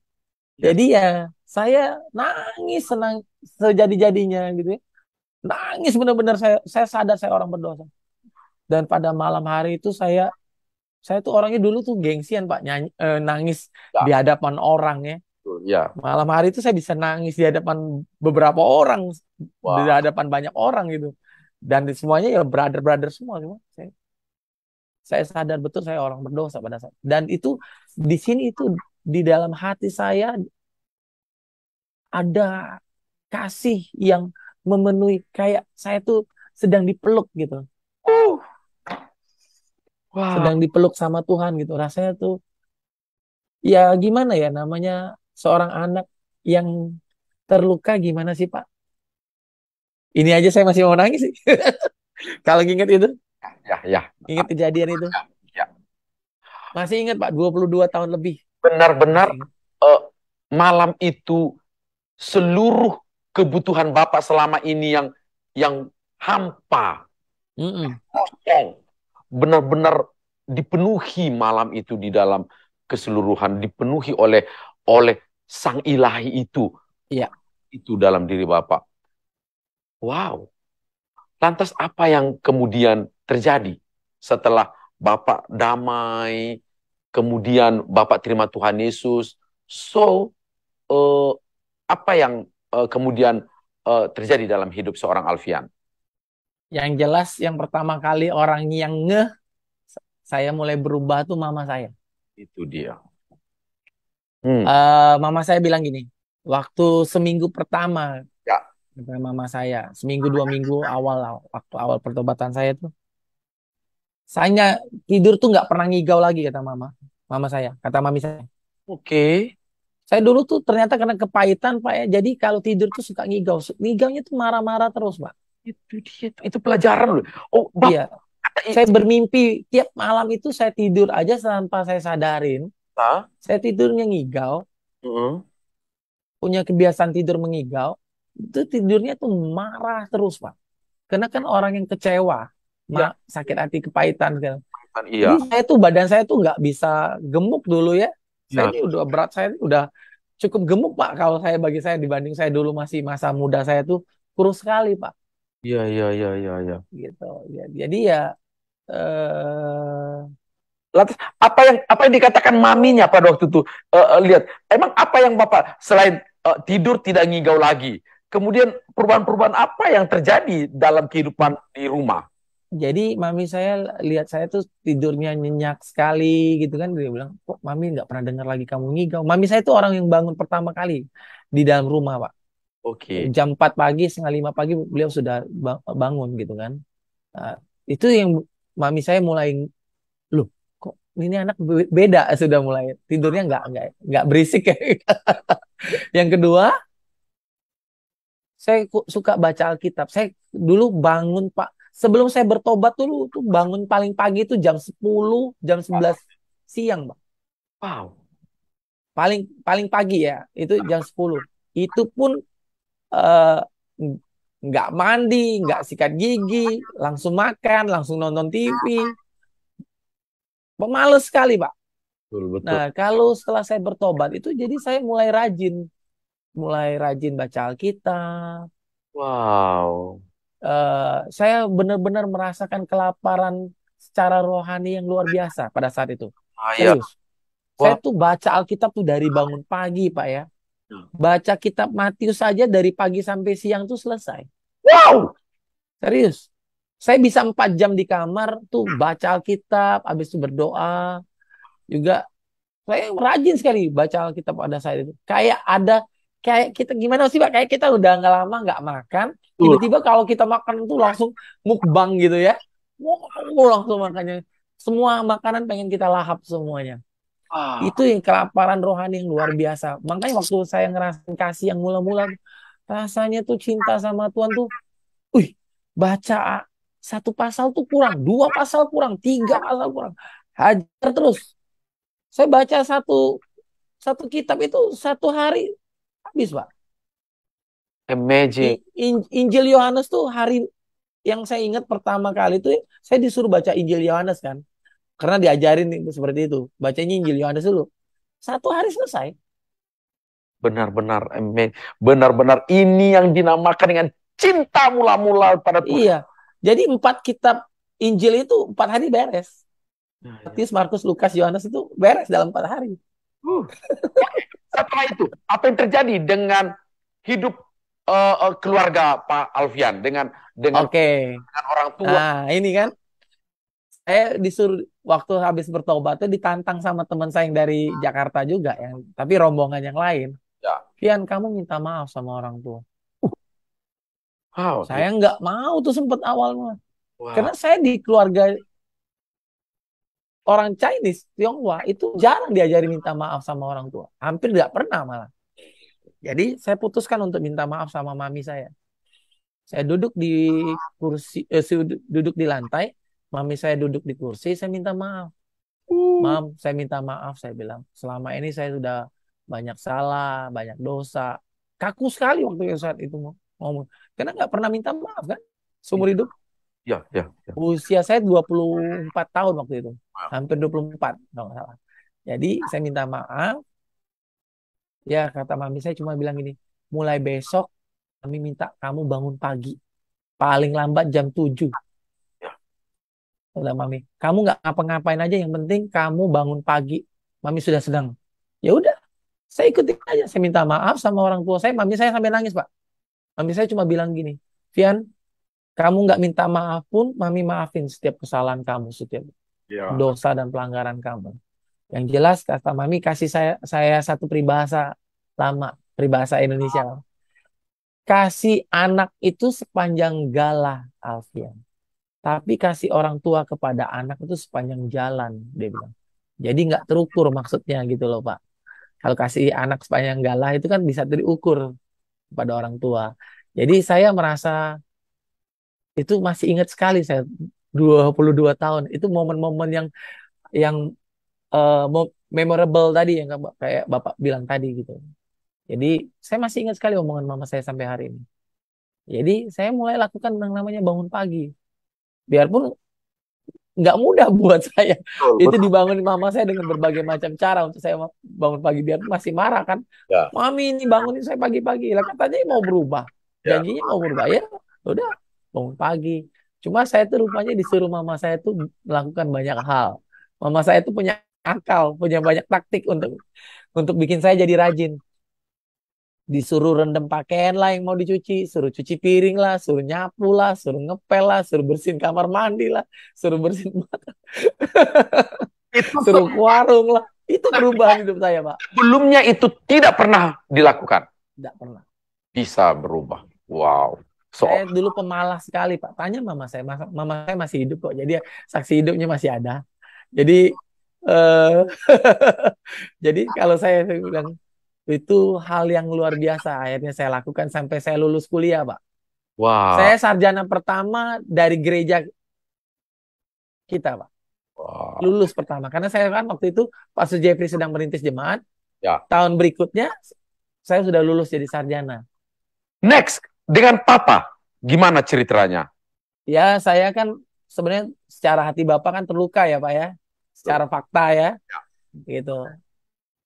Ya. Jadi ya saya nangis senang sejadi-jadinya gitu ya. Nangis benar-benar saya sadar saya orang berdosa. Dan pada malam hari itu saya tuh orangnya dulu tuh gengsian Pak, nangis Ya. di hadapan orang ya. Ya. Malam hari itu saya bisa nangis di hadapan beberapa orang, di Wah. hadapan banyak orang gitu. Dan semuanya ya brother-brother semua. Saya sadar betul saya orang berdosa pada saat. Dan itu di sini itu di dalam hati saya ada kasih yang memenuhi kayak saya tuh sedang dipeluk gitu. Uh, Wah, Sedang dipeluk sama Tuhan gitu. Rasanya tuh ya gimana ya namanya seorang anak yang terluka gimana sih Pak? Ini aja saya masih mau nangis sih. Kalau ingat itu, ya, ya, ingat kejadian itu. ya. Masih ingat Pak, 22 tahun lebih. Benar-benar Masih ingat. eh, malam itu seluruh kebutuhan Bapak selama ini yang hampa, Mm-mm. kosong, benar-benar dipenuhi malam itu di dalam keseluruhan, dipenuhi oleh Sang Ilahi Iya, itu dalam diri Bapak. Wow. Lantas apa yang kemudian terjadi setelah Bapak damai, kemudian Bapak terima Tuhan Yesus? So, eh, apa yang kemudian terjadi dalam hidup seorang Alfian? yang jelas yang pertama kali orang yang ngeh saya mulai berubah tuh mama saya. Itu dia. Hmm. Mama saya bilang gini, waktu seminggu pertama, Ya. kata mama saya, seminggu 2 minggu awal, waktu awal pertobatan saya tuh, saya tidur tuh nggak pernah ngigau lagi kata mama saya, kata mami saya. Oke. Saya dulu tuh ternyata karena kepahitan Pak ya, jadi kalau tidur tuh suka ngigau, ngigaunya tuh marah-marah terus Pak. Itu dia. Itu pelajaran loh. Oh, Iya, Bapak. saya bermimpi tiap malam itu saya tidur aja tanpa saya sadarin, saya tidurnya ngigau, Heeh. punya kebiasaan tidur mengigau, itu tidurnya tuh marah terus, Pak. Karena kan orang yang kecewa, Ya, sakit hati, kepahitan, kan. kan Jadi iya. saya tuh badan saya tuh nggak bisa gemuk dulu ya. Saya Ya. ini udah berat saya udah cukup gemuk, Pak. Kalau saya bagi saya dibanding saya dulu masih masa muda saya tuh kurus sekali, Pak. Iya, iya, iya, iya, iya. Gitu. Ya, jadi ya eh Lantas apa yang dikatakan maminya pada waktu itu? Lihat, emang apa yang Bapak selain tidur tidak ngigau lagi? Kemudian perubahan-perubahan apa yang terjadi dalam kehidupan di rumah? jadi mami saya lihat saya tuh tidurnya nyenyak sekali gitu kan. Dia bilang, kok mami nggak pernah dengar lagi kamu ngigau. Mami saya tuh orang yang bangun pertama kali di dalam rumah, Pak. Oke. Jam 4 pagi, setengah 5 pagi beliau sudah bangun gitu kan. Nah, itu yang mami saya mulai, loh kok ini anak beda sudah mulai. Tidurnya nggak berisik ya. Yang kedua, saya suka baca Alkitab. Saya dulu bangun, Pak. Sebelum saya bertobat dulu tuh bangun paling pagi itu jam 10, jam 11 siang, Pak. Wow. Paling paling pagi ya, itu jam 10. Itu pun eh, nggak mandi, nggak sikat gigi, langsung makan, langsung nonton TV. Pemalas sekali, Pak. Betul, betul. Nah, kalau setelah saya bertobat itu jadi saya mulai rajin baca Alkitab. Wow. Saya benar-benar merasakan kelaparan secara rohani yang luar biasa pada saat itu. Ah, ya. Serius. Saya Wah. tuh baca Alkitab tuh dari bangun pagi, Pak ya. Baca kitab Matius saja dari pagi sampai siang tuh selesai. Wow. Serius. Saya bisa 4 jam di kamar tuh baca Alkitab, habis itu berdoa. Juga saya rajin sekali baca Alkitab pada saat itu. Kayak kita gimana sih Pak? Kayak kita udah nggak lama nggak makan, Betul. tiba-tiba kalau kita makan tuh langsung mukbang gitu ya. Wow, langsung makannya. Semua makanan pengen kita lahap semuanya. Ah, Itu yang kelaparan rohani yang luar biasa. Makanya waktu saya ngerasain kasih yang mula-mula rasanya tuh cinta sama Tuhan tuh, wih, baca satu pasal tuh kurang, dua pasal kurang, tiga pasal kurang. Hajar terus. Saya baca satu satu kitab itu 1 hari habis, Pak. amazing. Injil Yohanes tuh hari yang saya ingat pertama kali itu saya disuruh baca Injil Yohanes kan. Karena diajarin itu seperti itu. Bacanya Injil Yohanes dulu. 1 hari selesai. Benar-benar amazing. Benar-benar ini yang dinamakan dengan cinta mula-mula pada Tuhan. Iya. Jadi 4 kitab Injil itu 4 hari beres. Ya, ya. Matius, Markus, Lukas, Yohanes itu beres dalam 4 hari. Uh. Setelah itu, apa yang terjadi dengan hidup keluarga Pak Alfian dengan Oke. dengan orang tua? Nah, ini kan Saya disuruh waktu habis bertobat tuh ditantang sama teman saya yang dari Jakarta juga, yang tapi rombongan yang lain. Ya. Pian, kamu minta maaf sama orang tua. Wow, Saya nggak mau tuh sempet awalnya. Karena wow. saya di keluarga orang Chinese, Tionghoa, itu jarang diajari minta maaf sama orang tua. Hampir nggak pernah malah. Jadi saya putuskan untuk minta maaf sama mami saya. Saya duduk di duduk di lantai, mami saya duduk di kursi, saya minta maaf. Mam, saya minta maaf, saya bilang. Selama ini saya sudah banyak salah, banyak dosa. Kaku sekali waktu saat itu ngomong. Karena nggak pernah minta maaf kan, seumur hidup. Ya, ya, ya. Usia saya 24 tahun waktu itu. Hampir 24, kalau nggak salah. Jadi saya minta maaf. Ya, kata mami saya cuma bilang gini, mulai besok kami minta kamu bangun pagi. Paling lambat jam 7. Ya. Kata mami, kamu nggak ngapa-ngapain aja, yang penting kamu bangun pagi. Mami sudah sedang. Ya udah, saya ikutin aja. Saya minta maaf sama orang tua saya. Mami saya sampai nangis, Pak. Mami saya cuma bilang gini, Vian, kamu nggak minta maaf pun, Mami maafin setiap kesalahan kamu, setiap Ya. dosa dan pelanggaran kamu. Yang jelas, kata Mami, kasih saya satu peribahasa lama, peribahasa Indonesia. Kasih anak itu sepanjang galah, Alfian. Tapi kasih orang tua kepada anak itu sepanjang jalan, dia bilang. Jadi nggak terukur maksudnya gitu loh, Pak. Kalau kasih anak sepanjang galah itu kan bisa terukur kepada orang tua. Jadi saya merasa itu masih ingat sekali, saya 22 tahun. Itu momen-momen yang memorable tadi, yang kayak Bapak bilang tadi gitu. Jadi saya masih ingat sekali omongan mama saya sampai hari ini. Jadi saya mulai lakukan yang namanya bangun pagi. Biarpun nggak mudah buat saya. Betul, Itu betul. dibangun mama saya dengan berbagai macam cara untuk saya bangun pagi. Biar masih marah kan. Ya, Mami ini bangunin saya pagi-pagi. Lah katanya mau berubah. ya. Janjinya mau berubah. Ya udah bangun pagi. Cuma saya tuh rupanya disuruh mama saya tuh melakukan banyak hal. Mama saya tuh punya akal, punya banyak taktik untuk bikin saya jadi rajin. Disuruh rendam pakaian lah yang mau dicuci, suruh cuci piring lah, suruh nyapu lah, suruh ngepel lah, suruh bersihin kamar mandi lah, suruh bersihin Itu suruh ke warung lah. Itu perubahan hidup saya, Pak. sebelumnya itu tidak pernah dilakukan. Tidak pernah. Bisa berubah. Wow. So, Saya dulu pemalas sekali, Pak. Tanya mama saya. Mama saya masih hidup kok. Jadi saksi hidupnya masih ada. Jadi eh jadi kalau saya bilang itu hal yang luar biasa. Akhirnya saya lakukan sampai saya lulus kuliah, Pak. wow. Saya sarjana pertama dari gereja kita, Pak. Wow. Lulus pertama. Karena saya kan waktu itu Pastor Jeffrey sedang merintis jemaat. Ya. Tahun berikutnya saya sudah lulus jadi sarjana. Next, dengan Papa, gimana ceritanya? Ya, saya kan sebenarnya secara hati Bapak kan terluka ya, Pak ya. Secara fakta ya, gitu.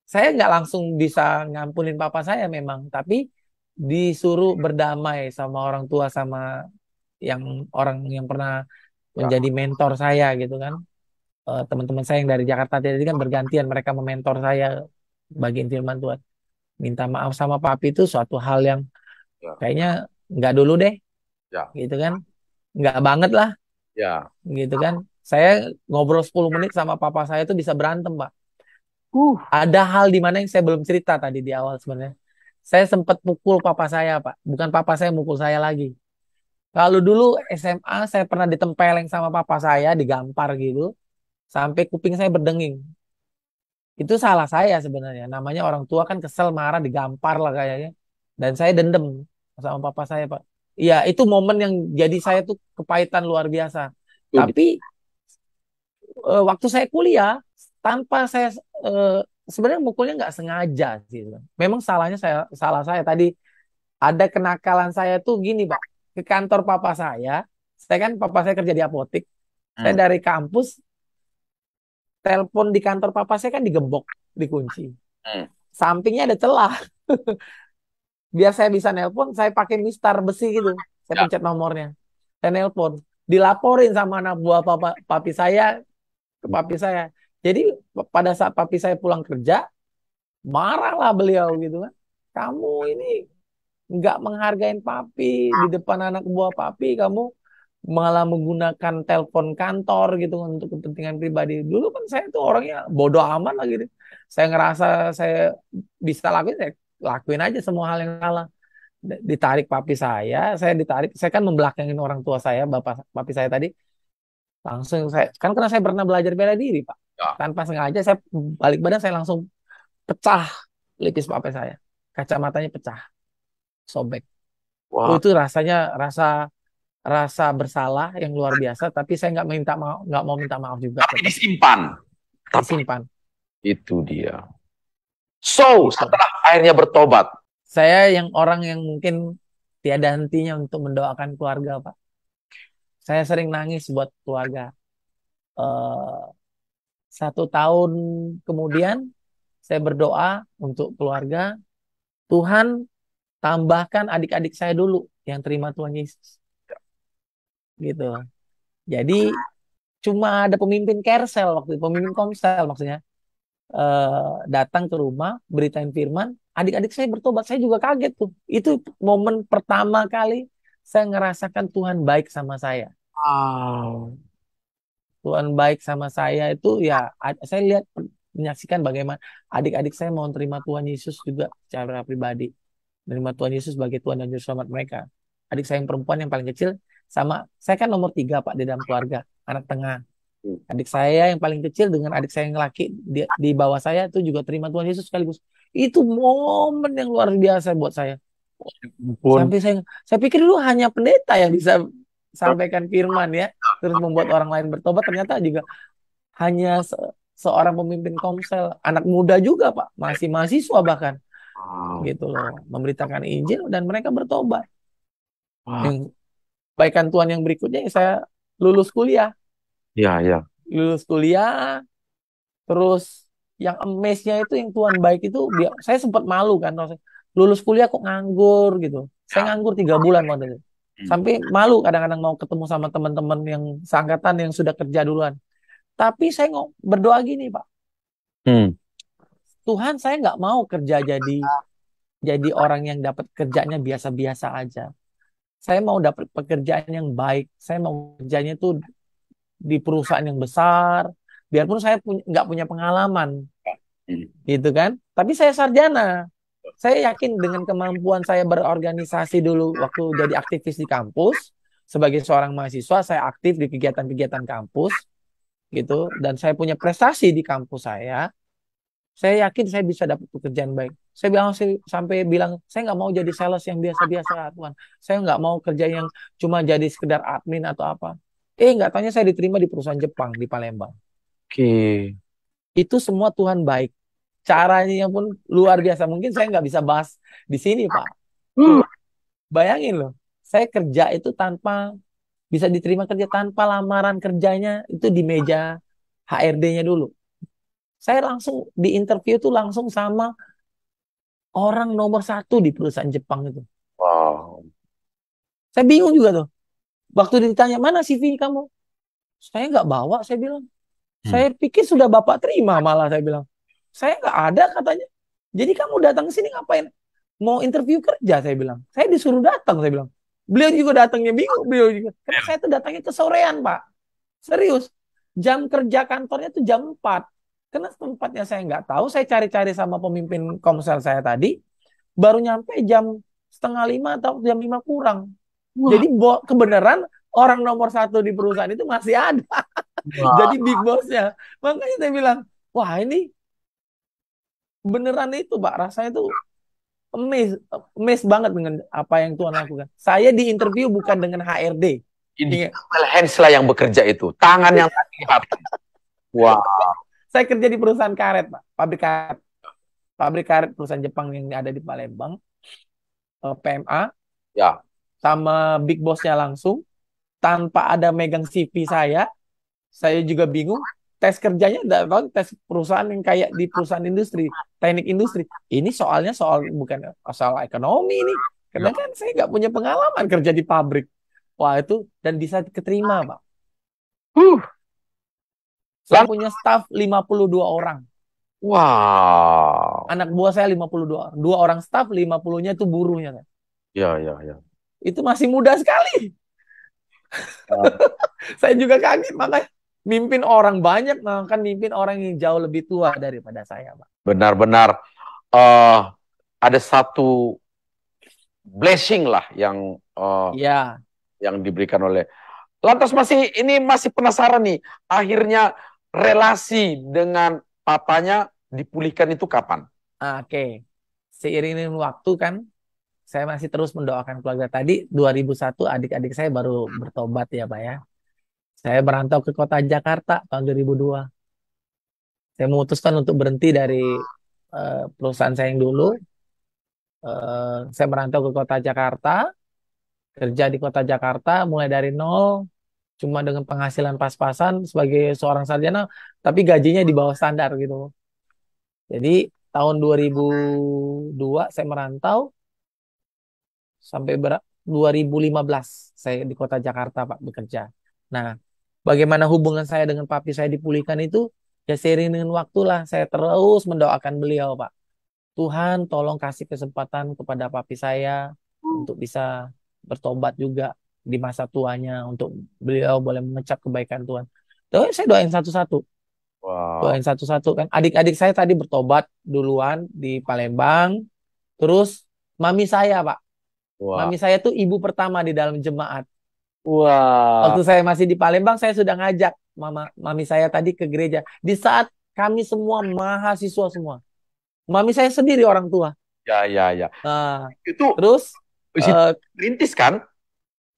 Saya nggak langsung bisa ngampunin Papa saya memang, tapi disuruh berdamai sama orang tua, sama yang orang yang pernah Ya. menjadi mentor saya gitu kan. Teman-teman saya yang dari Jakarta tadi kan bergantian mereka mementor saya bagian firman Tuhan. Minta maaf sama papi itu suatu hal yang Ya. kayaknya nggak dulu deh, Ya. gitu kan. Nggak banget lah, Ya. gitu kan. Saya ngobrol 10 menit sama papa saya itu bisa berantem, Pak. Uh. Ada hal di mana yang saya belum cerita tadi di awal sebenarnya. Saya sempat pukul papa saya, Pak. Bukan papa saya mukul saya lagi. Kalau dulu SMA saya pernah ditempeleng sama papa saya, digampar gitu, sampai kuping saya berdenging. Itu salah saya sebenarnya. Namanya orang tua kan kesel, marah, digampar lah kayaknya. Dan saya dendam sama papa saya, Pak. Iya, itu momen yang jadi saya tuh kepahitan luar biasa. Tapi waktu saya kuliah, tanpa saya sebenarnya mukulnya nggak sengaja sih. Memang salah saya tadi, ada kenakalan saya tuh gini, Pak. Ke kantor papa saya kan papa saya kerja di apotek. Saya Hmm. dari kampus, telepon di kantor papa saya kan digembok, dikunci. Hmm. Sampingnya ada celah. Biar saya bisa nelpon, saya pakai mistar besi gitu. Saya Ya. pencet nomornya. Saya nelpon. Dilaporin sama anak buah papi saya ke papi saya. Jadi pada saat papi saya pulang kerja, marahlah beliau gitu kan. Kamu ini nggak menghargain papi di depan anak buah papi, kamu malah menggunakan telepon kantor gitu untuk kepentingan pribadi. Dulu kan saya tuh orangnya bodoh amat lah gitu. Saya ngerasa saya bisa lakuin, saya lakuin aja semua hal yang salah. Ditarik papi saya ditarik, saya kan membelakangin orang tua saya, bapak papi saya tadi, langsung saya kan karena saya pernah belajar bela diri Pak. Ya. Tanpa sengaja saya balik badan, saya langsung pecah pelipis papi saya. Kacamatanya pecah, sobek. Oh Wah, itu rasanya rasa rasa bersalah yang luar biasa, tapi saya nggak mau minta maaf juga, tapi tetap disimpan. Tapi disimpan itu dia. So, gitu. setelah akhirnya bertobat, Saya yang orang yang mungkin tiada hentinya untuk mendoakan keluarga, Pak. Saya sering nangis buat keluarga. Eh, 1 tahun kemudian saya berdoa untuk keluarga. Tuhan, tambahkan adik-adik saya dulu yang terima Tuhan Yesus, gitu. Jadi cuma ada pemimpin Kersel waktu itu, pemimpin Komsel maksudnya, datang ke rumah, beritain firman, adik-adik saya bertobat. Saya juga kaget tuh. Itu momen pertama kali saya ngerasakan Tuhan baik sama saya. wow. Tuhan baik sama saya itu ya, saya lihat, menyaksikan bagaimana adik-adik saya mau terima Tuhan Yesus juga secara pribadi. Menerima Tuhan Yesus sebagai Tuhan dan Juru Selamat mereka. Adik saya yang perempuan yang paling kecil, sama saya kan nomor 3 Pak di dalam keluarga, anak tengah. Adik saya yang paling kecil dengan adik saya yang laki di bawah saya itu juga terima Tuhan Yesus sekaligus. Itu momen yang luar biasa buat saya. Ampun. Sampai saya pikir dulu hanya pendeta yang bisa sampaikan firman ya, terus membuat orang lain bertobat. Ternyata juga hanya seorang pemimpin Komsel, anak muda juga Pak, masih mahasiswa bahkan, Wow. gitu loh, memberitakan Injil dan mereka bertobat. Wow. Yang kebaikan Tuhan yang berikutnya ya saya lulus kuliah, Ya, ya. lulus kuliah. Terus yang amaze-nya itu, yang Tuhan baik itu, saya sempat malu kan, lulus kuliah kok nganggur gitu. Saya Ya. nganggur 3 bulan waktu itu. Hmm. Sampai malu kadang-kadang mau ketemu sama teman-teman yang seangkatan yang sudah kerja duluan. Tapi saya berdoa gini Pak, Hmm. Tuhan saya nggak mau kerja jadi orang yang dapat kerjanya biasa-biasa aja. Saya mau dapat pekerjaan yang baik. Saya mau kerjanya tuh di perusahaan yang besar, biarpun saya nggak punya pengalaman. Hmm. Gitu kan. Tapi saya sarjana. Saya yakin dengan kemampuan saya berorganisasi dulu waktu jadi aktivis di kampus, sebagai seorang mahasiswa, saya aktif di kegiatan-kegiatan kampus, gitu. Dan saya punya prestasi di kampus saya yakin saya bisa dapat pekerjaan baik. Saya bilang, sampai bilang, saya nggak mau jadi sales yang biasa-biasa, Tuhan. Saya nggak mau kerja yang cuma jadi sekedar admin atau apa. Nggak taunya saya diterima di perusahaan Jepang di Palembang. Oke. Itu semua Tuhan baik. Caranya pun luar biasa. Mungkin saya nggak bisa bahas di sini, Pak. Hmm. Cuma bayangin loh, saya kerja itu tanpa bisa diterima kerja, tanpa lamaran kerjanya itu di meja HRD-nya dulu. Saya langsung di interview tuh langsung sama orang nomor 1 di perusahaan Jepang itu. Wow. Saya bingung juga tuh. Waktu ditanya, mana CV kamu? Saya nggak bawa, saya bilang. Hmm. Saya pikir sudah Bapak terima, malah saya bilang. Saya nggak ada katanya. Jadi kamu datang ke sini ngapain? Mau interview kerja, saya bilang. Saya disuruh datang, saya bilang. Beliau juga datangnya bingung, beliau juga. Karena saya tuh datangnya ke sorean, Pak. Serius. Jam kerja kantornya tuh jam 4. Karena tempatnya saya nggak tahu, saya cari-cari sama pemimpin Komsel saya tadi, baru nyampe jam setengah 5 atau jam 5 kurang. Wah. Jadi kebenaran orang nomor 1 di perusahaan itu masih ada. Jadi Wah. big bossnya. Makanya saya bilang, wah ini beneran itu Pak. Rasanya tuh amazed, amazed banget dengan apa yang Tuhan lakukan. Saya di interview bukan dengan HRD. Ingat, Individual hands lah yang bekerja itu. Tangan yang lihat. Wah. saya kerja di perusahaan karet, Pak. Pabrik karet. Pabrik karet perusahaan Jepang yang ada di Palembang. PMA. Ya. Sama big bossnya langsung. Tanpa ada megang CV saya juga bingung. Tes kerjanya, tes perusahaan yang kayak di perusahaan industri, teknik industri. Ini soalnya bukan soal ekonomi nih. Ya. Karena kan saya nggak punya pengalaman kerja di pabrik. Wah itu, dan bisa keterima, Pak. Huh. Saya punya staff 52 orang. Wow. Anak buah saya 52 orang. 2 orang staff, 50-nya itu buruhnya. Kan. Ya, ya, ya. Itu masih muda sekali. Ah, Saya juga kaget, makanya mimpin orang banyak, kan mimpin orang yang jauh lebih tua daripada saya, Pak. benar-benar eh ada satu blessing lah Iya, yang diberikan oleh. Lantas masih penasaran nih, akhirnya relasi dengan papanya dipulihkan itu kapan? oke. Seiring dengan waktu kan, saya masih terus mendoakan keluarga. Tadi 2001 adik-adik saya baru bertobat ya, Pak ya. Saya merantau ke kota Jakarta tahun 2002. Saya memutuskan untuk berhenti dari perusahaan saya yang dulu. Saya merantau ke kota Jakarta, kerja di kota Jakarta mulai dari nol, cuma dengan penghasilan pas-pasan sebagai seorang sarjana, tapi gajinya di bawah standar gitu. Jadi tahun 2002 saya merantau sampai 2015 saya di kota Jakarta, Pak, bekerja. Nah, bagaimana hubungan saya dengan papi saya dipulihkan itu, ya seiring dengan waktulah saya terus mendoakan beliau, Pak. Tuhan tolong kasih kesempatan kepada papi saya untuk bisa bertobat juga di masa tuanya, untuk beliau boleh mengecap kebaikan Tuhan. Terus saya doain satu-satu. Wow, Doain satu-satu kan. Adik-adik saya tadi bertobat duluan di Palembang. Terus mami saya, Pak. wow, Mami saya tuh ibu pertama di dalam jemaat. wow, Waktu saya masih di Palembang, saya sudah ngajak mami saya tadi ke gereja. Di saat kami semua mahasiswa semua. Mami saya sendiri orang tua. ya, ya, ya. Nah, Itu terus isi eh, rintis kan?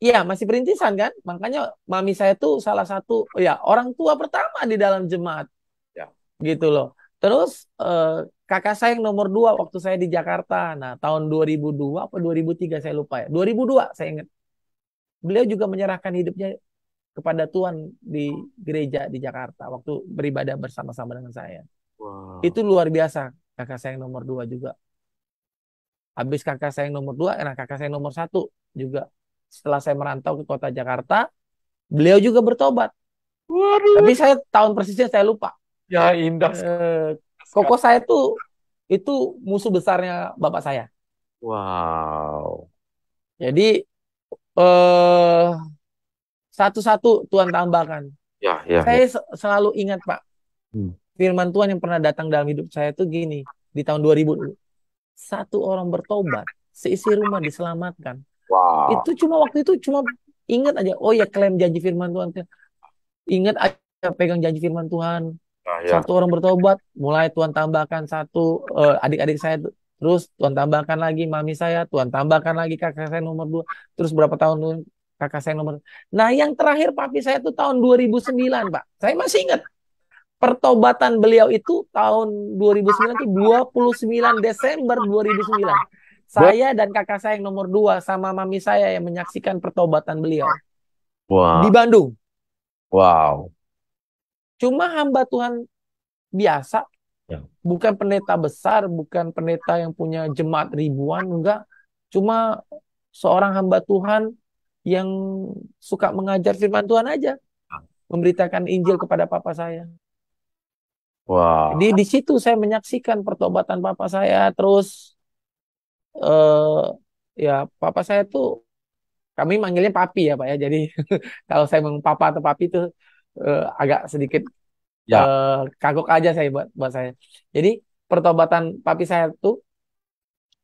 iya masih perintisan kan? Makanya mami saya tuh salah satu ya orang tua pertama di dalam jemaat Ya. gitu loh. Terus kakak saya yang nomor dua waktu saya di Jakarta. Nah, tahun 2002 apa 2003 saya lupa ya. 2002 saya ingat. Beliau juga menyerahkan hidupnya kepada Tuhan di gereja di Jakarta waktu beribadah bersama-sama dengan saya. Wow. Itu luar biasa kakak saya yang nomor dua juga. Habis kakak saya yang nomor dua, nah kakak saya yang nomor satu juga. Setelah saya merantau ke kota Jakarta, beliau juga bertobat. Tapi Waduh, saya tahun persisnya saya lupa. ya indah Eh, Koko sekali. saya tuh itu musuh besarnya bapak saya. Wow. Jadi eh satu-satu Tuhan tambahkan. Ya, ya, ya. Saya selalu ingat, Pak, Hmm. firman Tuhan yang pernah datang dalam hidup saya tuh gini di tahun 2000 dulu. Satu orang bertobat, seisi rumah diselamatkan. Wow. Itu cuma waktu itu cuma ingat aja, oh ya klaim janji firman Tuhan. Ingat aja pegang janji firman Tuhan. Ya, ya. Satu orang bertobat, mulai Tuhan tambahkan satu adik-adik saya, terus Tuhan tambahkan lagi mami saya, Tuhan tambahkan lagi kakak saya nomor dua, terus berapa tahun kakak saya nomor. Nah, yang terakhir papi saya itu tahun 2009, Pak. Saya masih ingat pertobatan beliau itu tahun 2009 itu 29 Desember 2009. Be- Saya dan kakak saya yang nomor dua sama mami saya yang menyaksikan pertobatan beliau di Wow. Bandung. Wow. Cuma hamba Tuhan biasa, Ya. bukan pendeta besar, bukan pendeta yang punya jemaat ribuan, enggak. Cuma seorang hamba Tuhan yang suka mengajar firman Tuhan aja, memberitakan Injil kepada papa saya. Jadi Wow. di situ saya menyaksikan pertobatan papa saya. Terus eh ya papa saya tuh kami manggilnya papi ya, Pak ya. Jadi kalau saya ngomong papa atau papi itu agak sedikit Ya. kagok aja saya buat saya. Jadi pertobatan papi saya tuh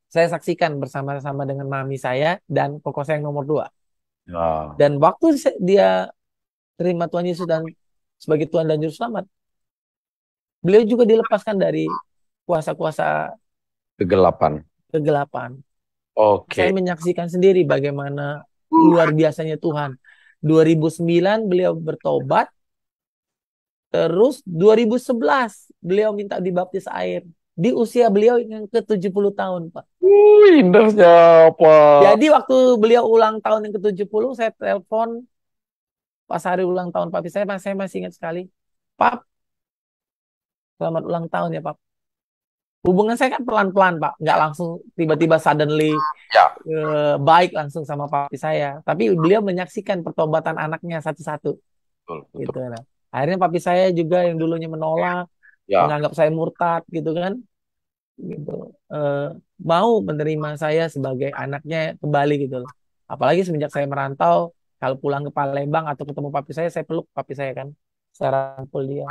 saya saksikan bersama-sama dengan mami saya dan koko saya yang nomor dua. Ya. Dan waktu dia terima Tuhan Yesus dan sebagai Tuhan dan Juru Selamat, beliau juga dilepaskan dari kuasa-kuasa Kegelapan. kegelapan. Saya Oke. menyaksikan sendiri bagaimana luar biasanya Tuhan. 2009 beliau bertobat, terus 2011 beliau minta dibaptis air. Di usia beliau yang ke-70 tahun, Pak. Indahnya apa? Jadi waktu beliau ulang tahun yang ke-70, saya telepon pas hari ulang tahun papi saya masih ingat sekali. Pap, selamat ulang tahun ya, Pap. Hubungan saya kan pelan-pelan, Pak. Nggak langsung tiba-tiba suddenly Ya. baik langsung sama papi saya. Tapi beliau menyaksikan pertobatan anaknya satu-satu. Betul, betul. Gitu. Nah. Akhirnya papi saya juga yang dulunya menolak, Ya. menganggap saya murtad gitu kan. Gitu. Eh, Mau menerima saya sebagai anaknya kembali gitu loh. Apalagi semenjak saya merantau, Kalau pulang ke Palembang atau ketemu papi saya peluk papi saya kan. Saya rangkul dia.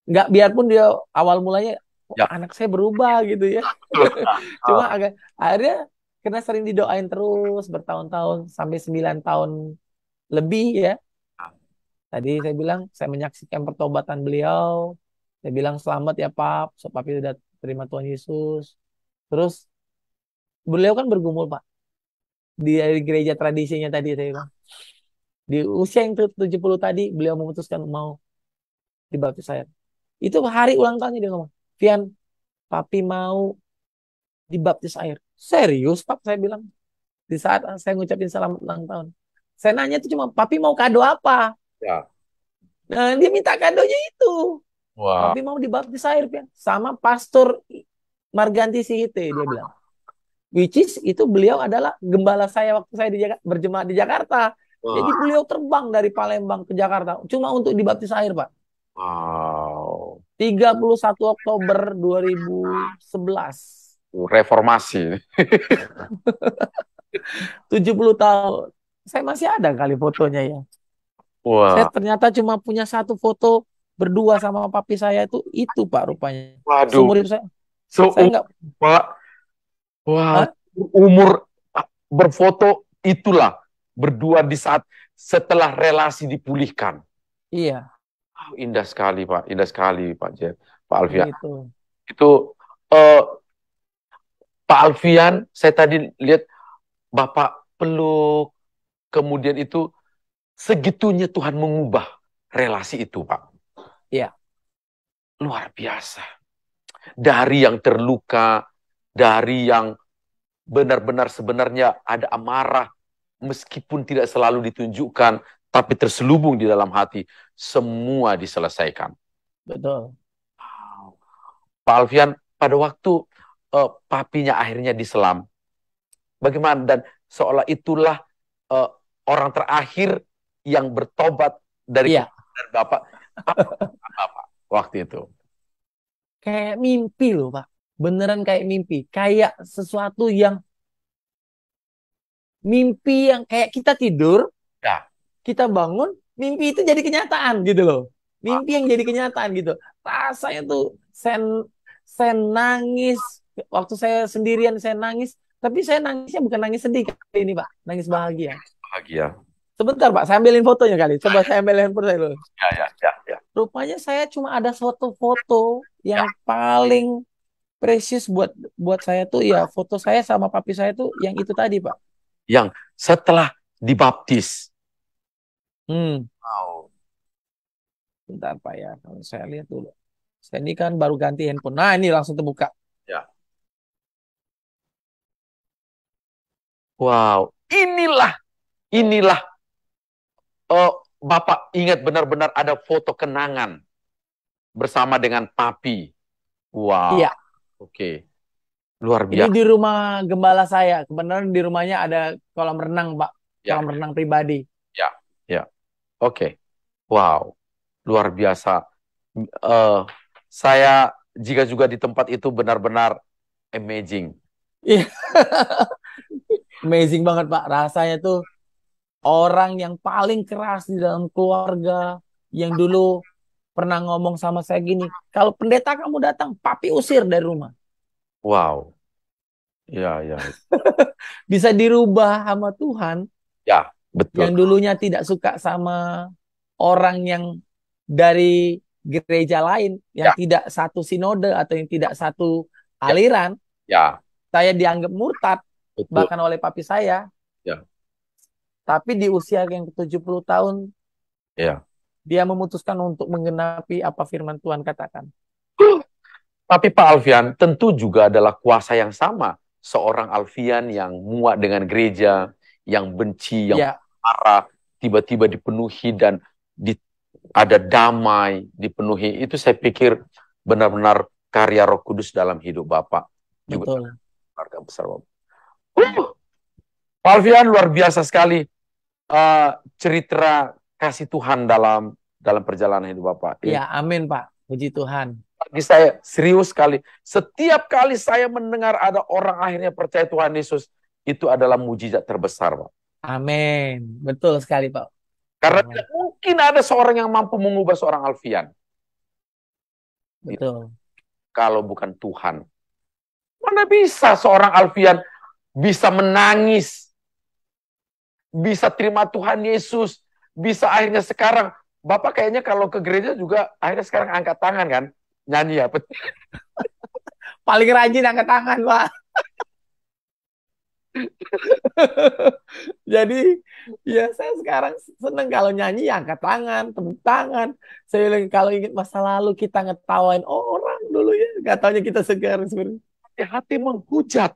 Nggak, biarpun dia awal mulanya, "Kok Ya. anak saya berubah gitu ya." Cuma agak akhirnya karena sering didoain terus bertahun-tahun sampai 9 tahun lebih ya. Tadi saya bilang saya menyaksikan pertobatan beliau. Saya bilang selamat ya Pak, so papi udah terima Tuhan Yesus. Terus beliau kan bergumul Pak di gereja tradisinya tadi saya bilang. Di usia yang 70 tadi beliau memutuskan mau dibaptis saya. Itu hari ulang tahunnya dia ngomong, "Vian, papi mau dibaptis air." "Serius Pak?" saya bilang. Di saat saya ngucapin selamat ulang tahun. Saya nanya itu cuma, "Papi mau kado apa?" Ya. Nah, dia minta kadonya itu. Wah. "Papi mau dibaptis air, Pian." Sama Pastor Marganti Sihite, dia bilang. Which is, itu beliau adalah gembala saya waktu saya berjemaat di Jakarta. Jadi Wah. beliau terbang dari Palembang ke Jakarta. Cuma untuk dibaptis air, Pak. Wow. 31 Oktober 2011. Reformasi. 70 tahun. Saya masih ada kali fotonya ya. Saya Wah. ternyata cuma punya satu foto berdua sama papi saya itu Pak rupanya. Waduh. Seumur hidup saya. Saya Seumur, nggak, Pak. Wow. Hah? Umur berfoto itulah berdua di saat setelah relasi dipulihkan. Iya, Oh, indah sekali, Pak. Indah sekali, Pak Jen. Pak Alfian. gitu. Itu eh, Pak Alfian, saya tadi lihat Bapak peluk, kemudian itu segitunya Tuhan mengubah relasi itu, Pak. Iya, Luar biasa. Dari yang terluka, dari yang benar-benar sebenarnya ada amarah, meskipun tidak selalu ditunjukkan, tapi terselubung di dalam hati, semua diselesaikan. betul. Pak Alfian, pada waktu papinya akhirnya diselam, bagaimana? Dan seolah itulah eh, orang terakhir yang bertobat dari Iya, kematian Bapak. Apa Bapak waktu itu? kayak mimpi loh Pak. Beneran kayak mimpi. Kayak sesuatu yang mimpi yang kayak kita tidur, Ya, kita bangun, mimpi itu jadi kenyataan gitu loh. Mimpi yang jadi kenyataan gitu. Rasanya tuh saya nangis. Waktu saya sendirian saya nangis. Tapi saya nangisnya bukan nangis sedih kali ini Pak. Nangis bahagia. bahagia. Sebentar Pak, saya ambilin fotonya kali. Coba saya ambil handphone saya dulu. Ya, ya, ya, ya. Rupanya saya cuma ada suatu foto Ya, yang paling precious buat buat saya tuh ya foto saya sama papi saya tuh yang itu tadi Pak. yang setelah dibaptis. Hmm, Wow. bentar Pak ya, kalau saya lihat dulu. Saya ini kan baru ganti handphone. Nah, ini langsung terbuka. Ya. Wow. Inilah oh, Bapak ingat benar-benar ada foto kenangan bersama dengan papi. Wow. Iya, Oke. Luar ini biasa. di rumah gembala saya. Kebenaran di rumahnya ada kolam renang, Pak. Ya, Kolam renang pribadi. ya, ya. Oke. Wow. Luar biasa. Eh, saya jika juga di tempat itu benar-benar amazing. Iya, amazing banget, Pak. Rasanya tuh orang yang paling keras di dalam keluarga yang dulu pernah ngomong sama saya gini, "Kalau pendeta kamu datang, papi usir dari rumah." Wow. Ya, ya. Bisa dirubah sama Tuhan Ya, betul. yang dulunya tidak suka sama orang yang dari gereja lain, yang Ya, tidak satu sinode atau yang tidak satu ya, aliran, ya, saya dianggap murtad betul. bahkan oleh papi saya. Ya, Tapi di usia yang ke-70 tahun, ya. dia memutuskan untuk menggenapi apa firman Tuhan katakan. Tapi Pak Alfian tentu juga adalah kuasa yang sama. Seorang Alfian yang muak dengan gereja, yang benci, yang Ya, marah, tiba-tiba dipenuhi dan di, ada damai, dipenuhi. Itu saya pikir benar-benar karya Roh Kudus dalam hidup Bapak. Juga betul. keluarga besar Bapak. Pak Alfian luar biasa sekali cerita kasih Tuhan dalam perjalanan hidup Bapak. Ya, amin Pak. Puji Tuhan. Bagi saya serius sekali. Setiap kali saya mendengar ada orang akhirnya percaya Tuhan Yesus, itu adalah mujizat terbesar, Pak. Amin. Betul sekali, Pak Karena Marlon. tidak mungkin ada seorang yang mampu mengubah seorang Alfian. Betul. Kalau bukan Tuhan. Mana bisa seorang Alfian bisa menangis, bisa terima Tuhan Yesus, bisa akhirnya sekarang, Bapak kayaknya kalau ke gereja juga akhirnya sekarang angkat tangan kan, nyanyi ya. Paling rajin angkat tangan, Pak. Jadi ya saya sekarang seneng kalau nyanyi ya angkat tangan, tepuk tangan. Saya bilang kalau ingat masa lalu kita ngetawain orang dulu ya, gak taunya kita sekarang sebenarnya. Hati menghujat.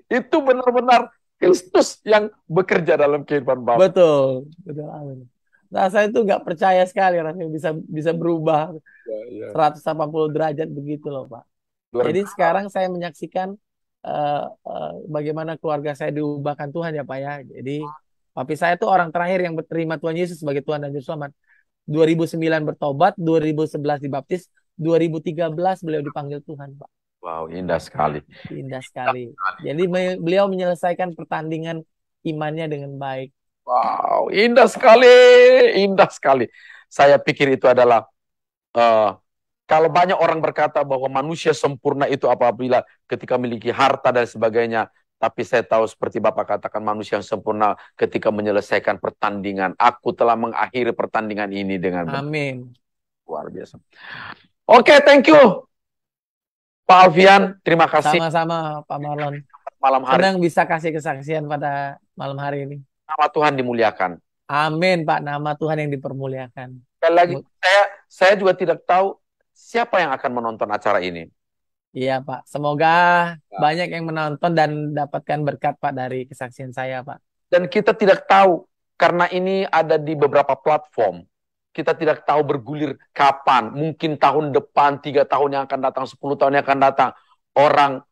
Itu benar-benar Kristus yang bekerja dalam kehidupan Bapak. Betul, betul. Amin. Nah, saya tuh nggak percaya sekali rasanya bisa bisa berubah Ya, ya. 180 derajat begitu loh, Pak. Luar Jadi biasa. sekarang saya menyaksikan bagaimana keluarga saya diubahkan Tuhan ya Pak ya. Jadi papi saya tuh orang terakhir yang berterima Tuhan Yesus sebagai Tuhan dan Juru Selamat. 2009 bertobat, 2011 dibaptis, 2013 beliau dipanggil Tuhan Pak. Wow, indah sekali. Indah sekali. Jadi beliau menyelesaikan pertandingan imannya dengan baik. Wow, indah sekali, indah sekali. Saya pikir itu adalah kalau banyak orang berkata bahwa manusia sempurna itu apabila ketika memiliki harta dan sebagainya, tapi saya tahu seperti Bapak katakan manusia yang sempurna ketika menyelesaikan pertandingan. Aku telah mengakhiri pertandingan ini dengan benar. Amin. Luar biasa. Oke, thank you Pak Alfian. Terima kasih Sama-sama Pak Marlon. malam hari. Senang bisa kasih kesaksian pada malam hari ini. Nama Tuhan dimuliakan. Amin Pak, nama Tuhan yang dipermuliakan. Sekali lagi, saya juga tidak tahu siapa yang akan menonton acara ini. Iya Pak, semoga banyak yang menonton dan dapatkan berkat Pak dari kesaksian saya Pak. Dan kita tidak tahu, karena ini ada di beberapa platform. Kita tidak tahu bergulir kapan. Mungkin tahun depan, 3 tahun yang akan datang, 10 tahun yang akan datang. Orang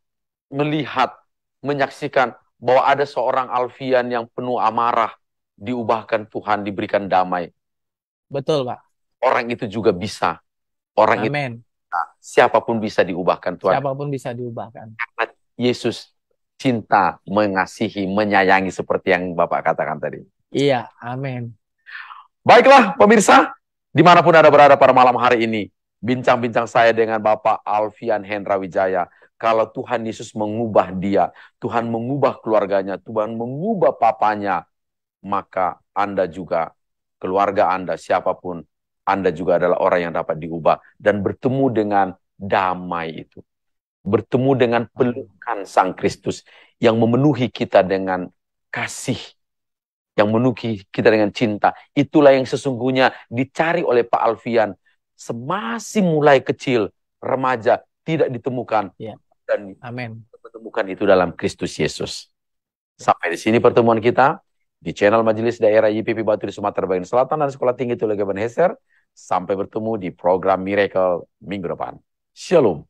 melihat, menyaksikan bahwa ada seorang Alfian yang penuh amarah, diubahkan Tuhan, diberikan damai. Betul Pak. Orang itu juga bisa. Orang itu Amin. siapapun bisa diubahkan Tuhan. Siapapun bisa diubahkan. Karena Yesus cinta, mengasihi, menyayangi seperti yang Bapak katakan tadi. Iya, amin. Baiklah pemirsa, dimanapun Anda berada pada malam hari ini, bincang-bincang saya dengan Bapak Alfian Hendra Wijaya. Kalau Tuhan Yesus mengubah dia, Tuhan mengubah keluarganya, Tuhan mengubah papanya, maka Anda juga, keluarga Anda, siapapun, Anda juga adalah orang yang dapat diubah dan bertemu dengan damai itu. Bertemu dengan pelukan Sang Kristus yang memenuhi kita dengan kasih, yang memenuhi kita dengan cinta. Itulah yang sesungguhnya dicari oleh Pak Alfian. Semasih mulai kecil, remaja, tidak ditemukan. Ya. Dan amin. Menemukan itu dalam Kristus Yesus. Sampai di sini pertemuan kita di channel Majelis Daerah YPP Batu di Sumatera Bagian Selatan dan Sekolah Tinggi Teologi Ebenezer. Sampai bertemu di program Miracle minggu depan. Shalom.